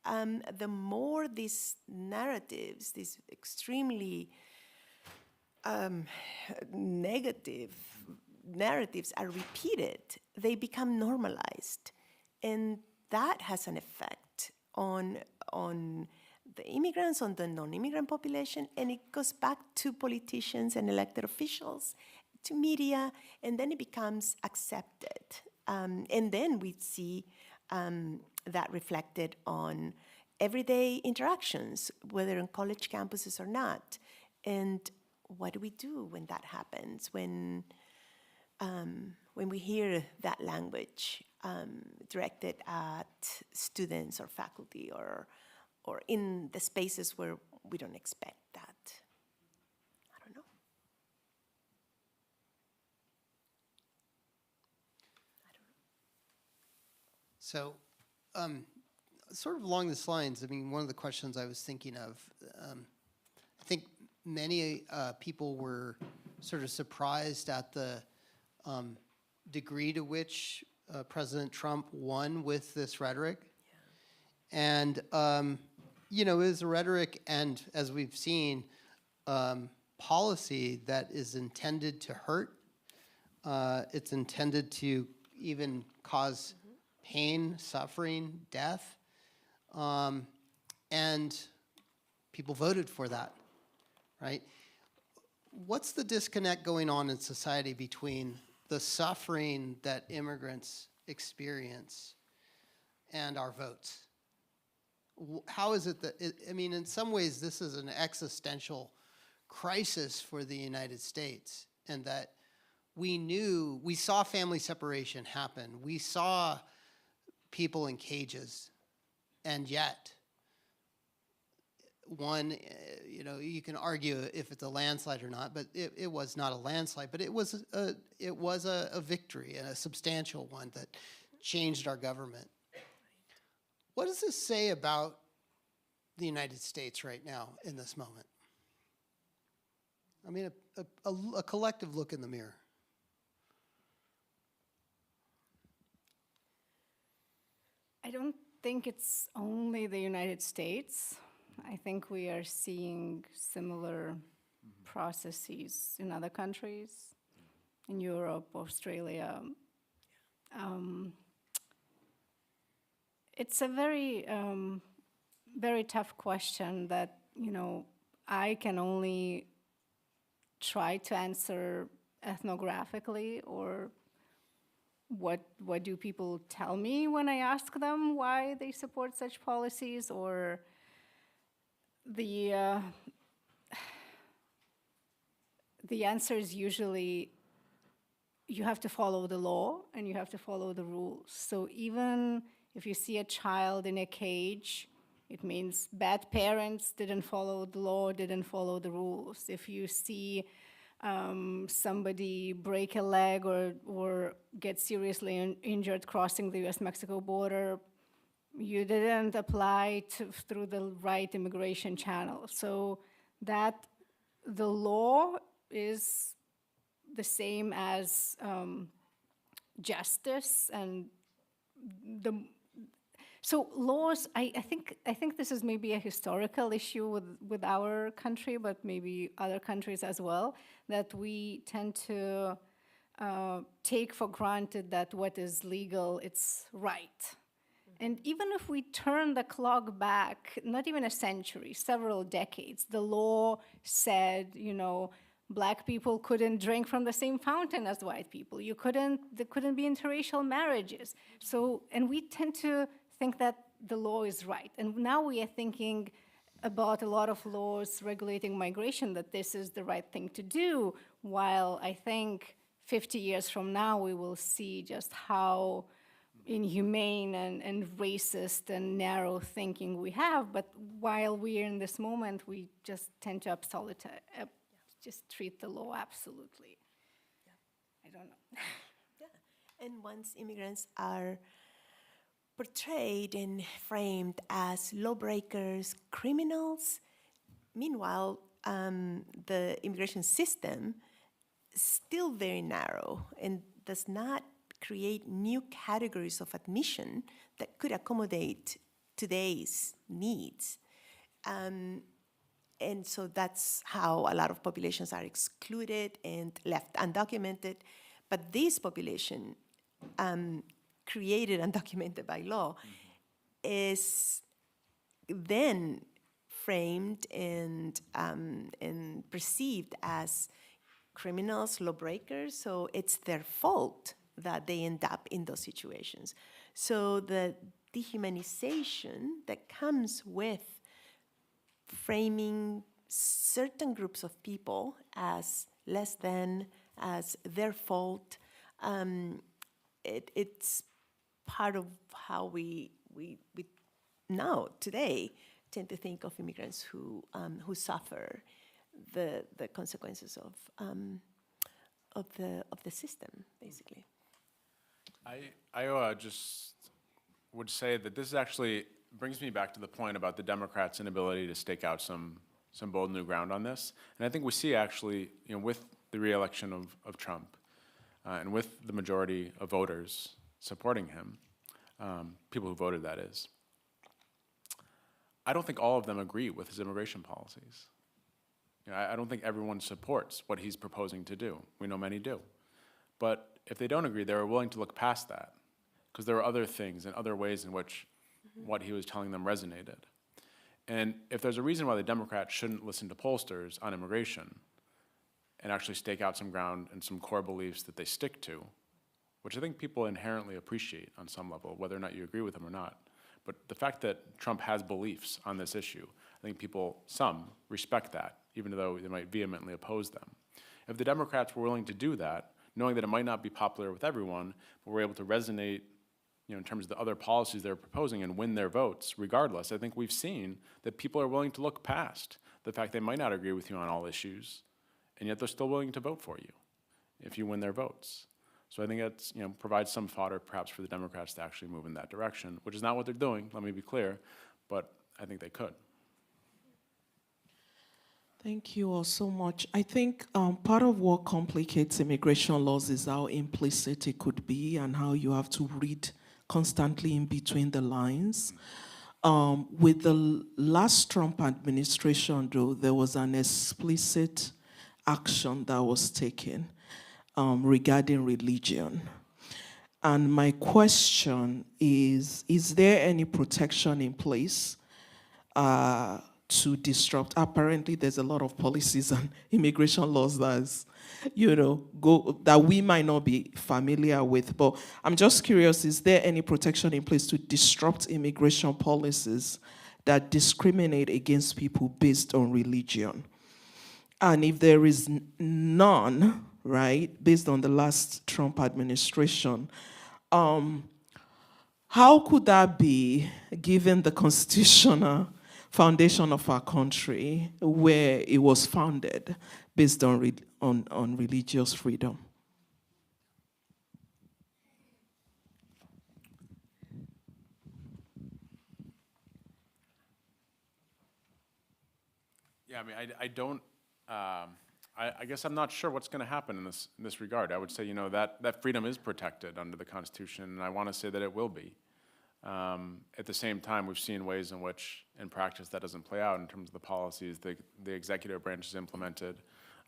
the more these narratives, these extremely negative narratives are repeated, they become normalized. And that has an effect on the immigrants, on the non-immigrant population, and it goes back to politicians and elected officials, to media, and then it becomes accepted. And then we see that reflected on everyday interactions, whether on college campuses or not. And what do we do when that happens? When we hear that language directed at students or faculty or in the spaces where we don't expect that? I don't know. So, sort of along these lines, I mean, one of the questions I was thinking of, I think many people were sort of surprised at the degree to which President Trump won with this rhetoric. And, you know, it was a rhetoric and, as we've seen, policy that is intended to hurt. It's intended to even cause pain, suffering, death. And people voted for that, right? What's the disconnect going on in society between the suffering that immigrants experience and our votes? How is it that, I mean, in some ways, this is an existential crisis for the United States, and that we saw family separation happen. We saw people in cages, and yet, one, you know, you can argue if it's a landslide or not, but it was not a landslide, but it was a victory, and a substantial one that changed our government. What does this say about the United States right now in this moment? I mean, a collective look in the mirror. I don't think it's only the United States. I think we are seeing similar processes in other countries, in Europe, Australia. It's a very, very tough question that, you know, I can only try to answer ethnographically, or what do people tell me when I ask them why they support such policies, or the answer is usually you have to follow the law and you have to follow the rules. So even if you see a child in a cage, it means bad parents didn't follow the law, didn't follow the rules. If you see somebody break a leg or get seriously injured crossing the US-Mexico border, you didn't apply through the right immigration channel. So that the law is the same as justice, and so laws, I think this is maybe a historical issue with our country, but maybe other countries as well, that we tend to take for granted that what is legal, it's right. And even if we turn the clock back, not even a century, several decades, the law said, you know, Black people couldn't drink from the same fountain as white people. There couldn't be interracial marriages. So, and we tend to think that the law is right. And now we are thinking about a lot of laws regulating migration, that this is the right thing to do, while I think 50 years from now we will see just how inhumane and racist and narrow thinking we have. But while we're in this moment, we just tend to just treat the law absolutely. Yeah. I don't know. Yeah. And once immigrants are portrayed and framed as lawbreakers, criminals. Meanwhile, the immigration system is still very narrow and does not create new categories of admission that could accommodate today's needs. And so that's how a lot of populations are excluded and left undocumented. But this population, created and documented by law, is then framed and perceived as criminals, lawbreakers, so it's their fault that they end up in those situations. So the dehumanization that comes with framing certain groups of people as less than, as their fault, it's part of how we now, today, tend to think of immigrants who suffer the consequences of the system, basically. I just would say that this actually brings me back to the point about the Democrats' inability to stake out some bold new ground on this. And I think we see actually, with the re-election of Trump and with the majority of voters supporting him, people who voted, that is, I don't think all of them agree with his immigration policies. I don't think everyone supports what he's proposing to do. We know many do. But if they don't agree, they're willing to look past that because there are other things and other ways in which what he was telling them resonated. And if there's a reason why the Democrats shouldn't listen to pollsters on immigration and actually stake out some ground and some core beliefs that they stick to, which I think people inherently appreciate on some level, whether or not you agree with them or not. But the fact that Trump has beliefs on this issue, I think some respect that, even though they might vehemently oppose them. If the Democrats were willing to do that, knowing that it might not be popular with everyone, but were able to resonate in terms of the other policies they're proposing and win their votes regardless, I think we've seen that people are willing to look past the fact they might not agree with you on all issues, and yet they're still willing to vote for you if you win their votes. So I think it's, provides some fodder perhaps for the Democrats to actually move in that direction, which is not what they're doing, let me be clear, but I think they could. Thank you all so much. I think part of what complicates immigration laws is how implicit it could be and how you have to read constantly in between the lines. With the last Trump administration, though, there was an explicit action that was taken regarding religion. And my question is there any protection in place to disrupt? Apparently, there's a lot of policies and immigration laws that we might not be familiar with. But I'm just curious, is there any protection in place to disrupt immigration policies that discriminate against people based on religion? And if there is none, right, based on the last Trump administration, how could that be given the constitutional foundation of our country where it was founded based on religious freedom? Yeah, I guess I'm not sure what's going to happen in this regard. I would say, that freedom is protected under the Constitution, and I want to say that it will be. At the same time, we've seen ways in which, in practice, that doesn't play out in terms of the policies the executive branch has implemented,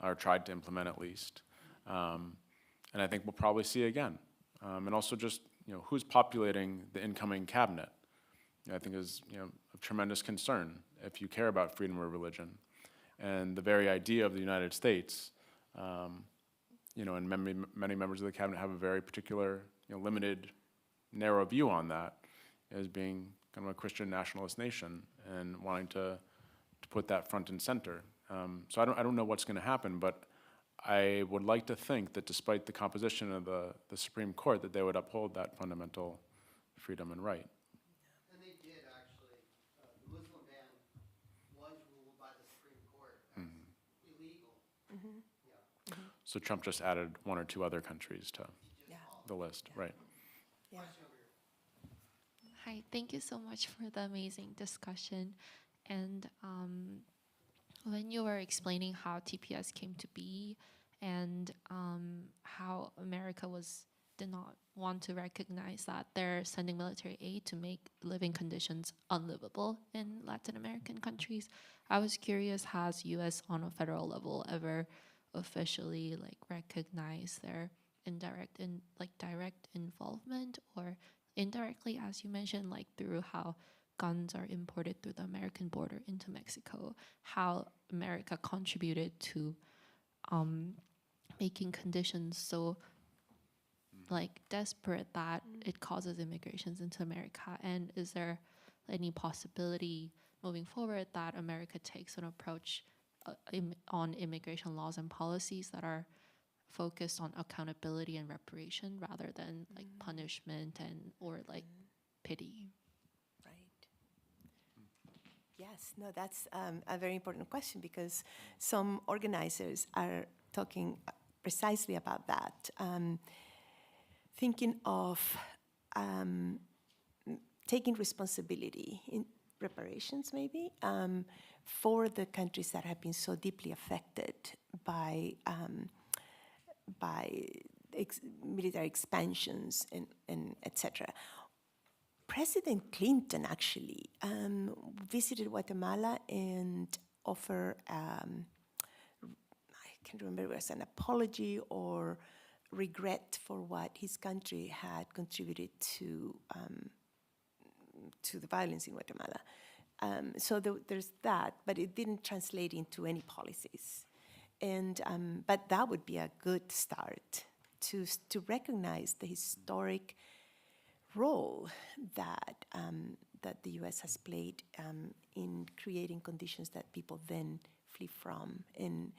or tried to implement at least. And I think we'll probably see again. And also just, who's populating the incoming cabinet, I think is, of tremendous concern if you care about freedom of religion. And the very idea of the United States, and many members of the cabinet have a very particular, limited, narrow view on that, as being kind of a Christian nationalist nation and wanting to put that front and center. So I don't know what's going to happen, but I would like to think that despite the composition of the Supreme Court, that they would uphold that fundamental freedom and right. And they did, actually. The Muslim ban was ruled by the Supreme Court as illegal. Yeah. So Trump just added one or two other countries to the list, right? Yeah. Hi, thank you so much for the amazing discussion. And when you were explaining how TPS came to be and how America did not want to recognize that they're sending military aid to make living conditions unlivable in Latin American countries, I was curious, has U.S. on a federal level ever officially recognized their direct involvement, or indirectly, as you mentioned, through how guns are imported through the American border into Mexico, how America contributed to making conditions so desperate that it causes immigrations into America? And is there any possibility moving forward that America takes an approach on immigration laws and policies that are focused on accountability and reparation rather than punishment or pity? Right. Yes, no, that's a very important question, because some organizers are talking precisely about that. Thinking of taking responsibility in reparations, maybe, for the countries that have been so deeply affected by military expansions and etc. President Clinton actually visited Guatemala and offered, I can't remember if it was an apology or regret for what his country had contributed to the violence in Guatemala. So there's that, but it didn't translate into any policies. And but that would be a good start to recognize the historic role that that the U.S. has played in creating conditions that people then flee from, and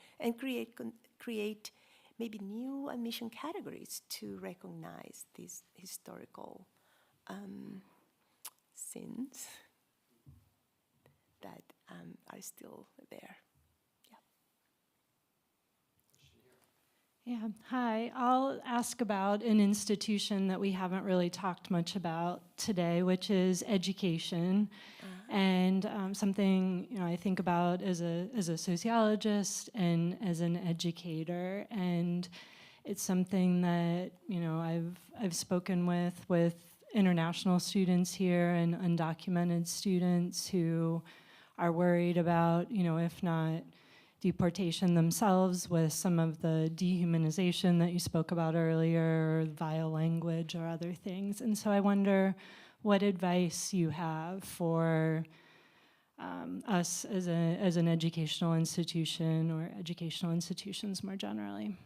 create maybe new admission categories to recognize these historical sins that are still there. Yeah, hi. I'll ask about an institution that we haven't really talked much about today, which is education. And something I think about as a sociologist and as an educator. And it's something that I've spoken with international students here and undocumented students who are worried about, if not deportation themselves, with some of the dehumanization that you spoke about earlier, or vile language or other things. And so I wonder what advice you have for us as an educational institution, or educational institutions more generally.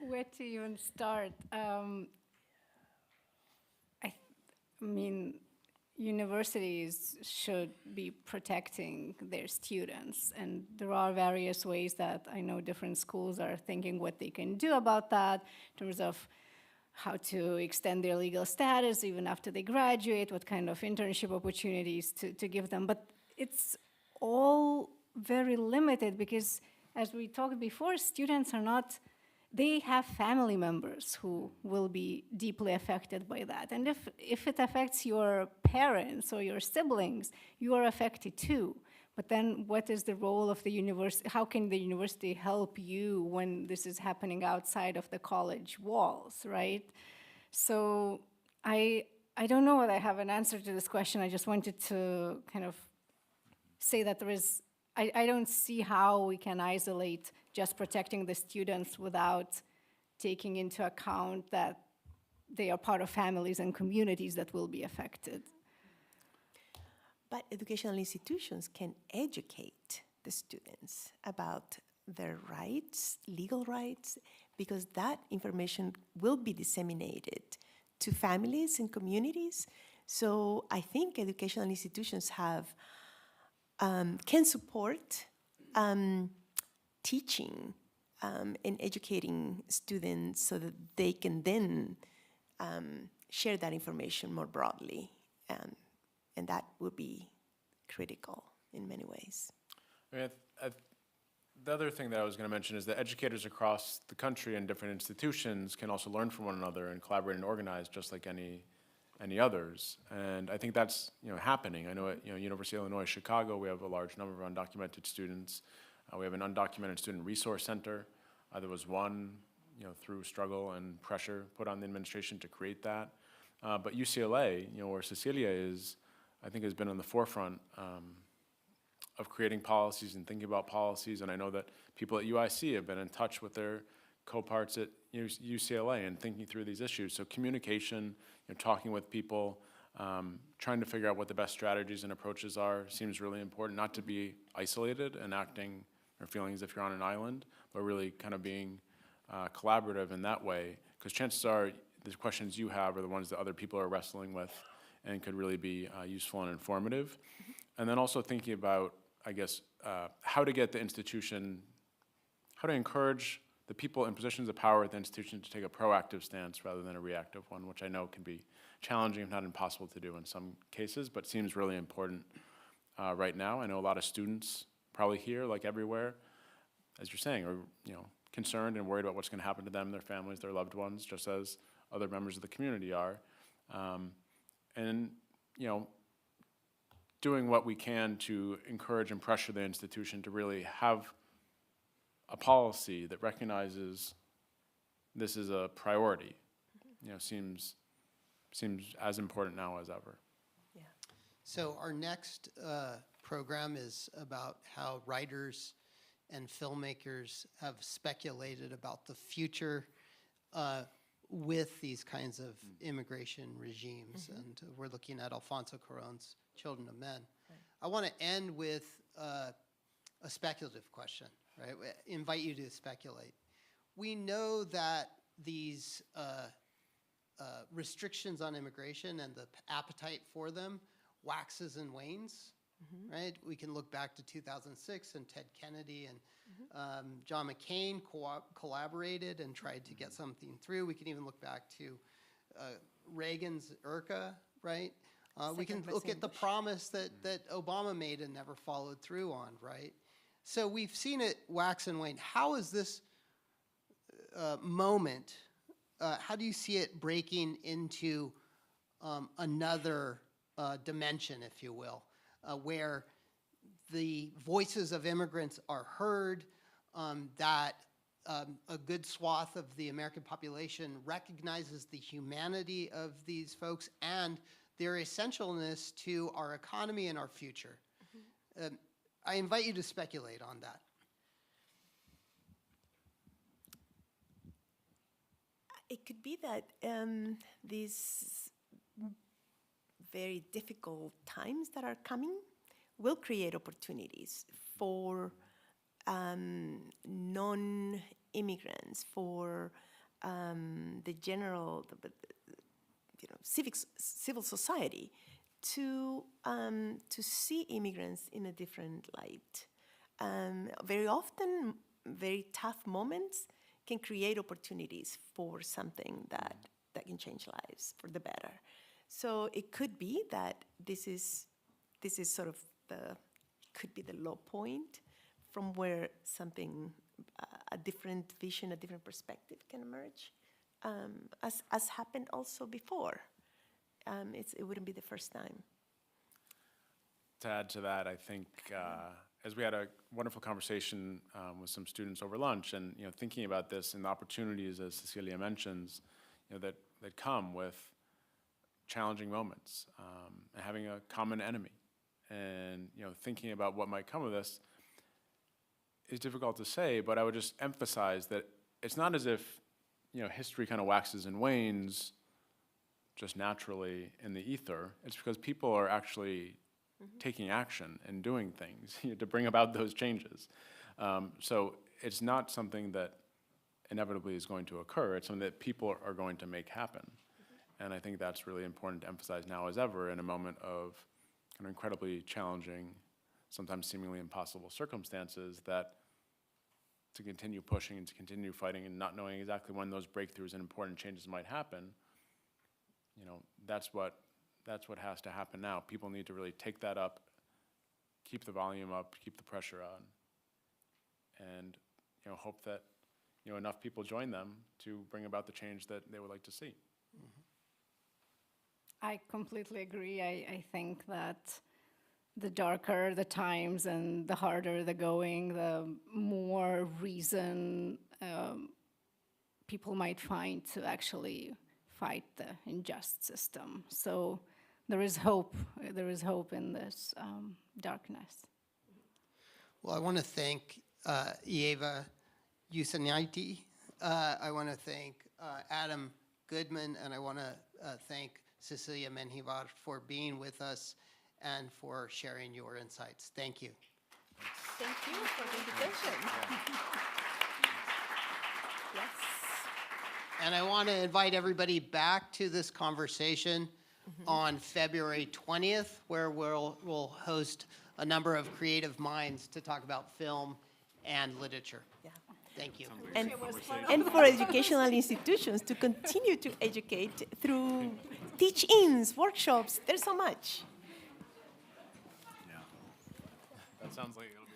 Where to even start? I mean, universities should be protecting their students, and there are various ways that I know different schools are thinking what they can do about that, in terms of how to extend their legal status even after they graduate, what kind of internship opportunities to give them. But it's all very limited, because as we talked before, students are not, they have family members who will be deeply affected by that. And if it affects your parents or your siblings, you are affected too. But then what is the role of the university? How can the university help you when this is happening outside of the college walls, right? So I don't know whether I have an answer to this question. I just wanted to kind of say that there is, I don't see how we can isolate just protecting the students without taking into account that they are part of families and communities that will be affected. But educational institutions can educate the students about their rights, legal rights, because that information will be disseminated to families and communities. So I think educational institutions can support teaching and educating students so that they can then share that information more broadly. And that would be critical in many ways. I mean, the other thing that I was going to mention is that educators across the country and different institutions can also learn from one another and collaborate and organize just like any others. And I think that's, happening. I know at, University of Illinois Chicago, we have a large number of undocumented students. We have an undocumented student resource center. There was one, through struggle and pressure put on the administration to create that. But UCLA, where Cecilia is, I think has been on the forefront of creating policies and thinking about policies. And I know that people at UIC have been in touch with their co-parts at UCLA and thinking through these issues. So communication, talking with people, trying to figure out what the best strategies and approaches are seems really important, not to be isolated and acting or feeling as if you're on an island, but really kind of being collaborative in that way, because chances are the questions you have are the ones that other people are wrestling with and could really be useful and informative. And then also thinking about, I guess, how to get the institution, how to encourage the people in positions of power at the institution to take a proactive stance rather than a reactive one, which I know can be challenging, if not impossible to do in some cases, but seems really important right now. I know a lot of students probably here, like everywhere, as you're saying, are concerned and worried about what's going to happen to them, their families, their loved ones, just as other members of the community are. And doing what we can to encourage and pressure the institution to really have a policy that recognizes this is a priority, seems as important now as ever. Yeah. So our next program is about how writers and filmmakers have speculated about the future with these kinds of immigration regimes. And we're looking at Alfonso Cuarón's Children of Men. Right. I want to end with a speculative question, right? We invite you to speculate. We know that these restrictions on immigration and the appetite for them waxes and wanes, right? We can look back to 2006 and Ted Kennedy and John McCain collaborated and tried to get something through. We can even look back to Reagan's IRCA, right? We can look at the promise that Obama made and never followed through on, right? So we've seen it wax and wane. How is this moment, how do you see it breaking into another dimension, if you will, where the voices of immigrants are heard, that a good swath of the American population recognizes the humanity of these folks and their essentialness to our economy and our future? I invite you to speculate on that. It could be that these very difficult times that are coming will create opportunities for non-immigrants, for the general, civil society to see immigrants in a different light. Very often, very tough moments can create opportunities for something that can change lives for the better. So it could be that this is sort of could be the low point from where something, a different vision, a different perspective can emerge, as happened also before. It wouldn't be the first time. To add to that, I think as we had a wonderful conversation with some students over lunch, and thinking about this and the opportunities, as Cecilia mentions, that come with challenging moments, and having a common enemy, and thinking about what might come of this is difficult to say. But I would just emphasize that it's not as if history kind of waxes and wanes just naturally in the ether. It's because people are actually taking action and doing things to bring about those changes. So it's not something that inevitably is going to occur. It's something that people are going to make happen. And I think that's really important to emphasize now as ever in a moment of kind of incredibly challenging, sometimes seemingly impossible circumstances, that to continue pushing and to continue fighting and not knowing exactly when those breakthroughs and important changes might happen, that's what has to happen now. People need to really take that up keep the volume up, keep the pressure on, and hope that enough people join them to bring about the change that they would like to see. I completely agree. I think that the darker the times and the harder the going, the more reason people might find to actually fight the unjust system. So there is hope. There is hope in this darkness. Well, I want to thank Ieva Jusionyte. I want to thank Adam Goodman, and I want to thank Cecilia Menjívar for being with us and for sharing your insights. Thank you. Thank you for the invitation. Yes. And I want to invite everybody back to this conversation on February 20th, where we'll host a number of creative minds to talk about film and literature. Yeah. Thank you. And for educational institutions to continue to educate through teach-ins, workshops. There's so much. That sounds like it'll be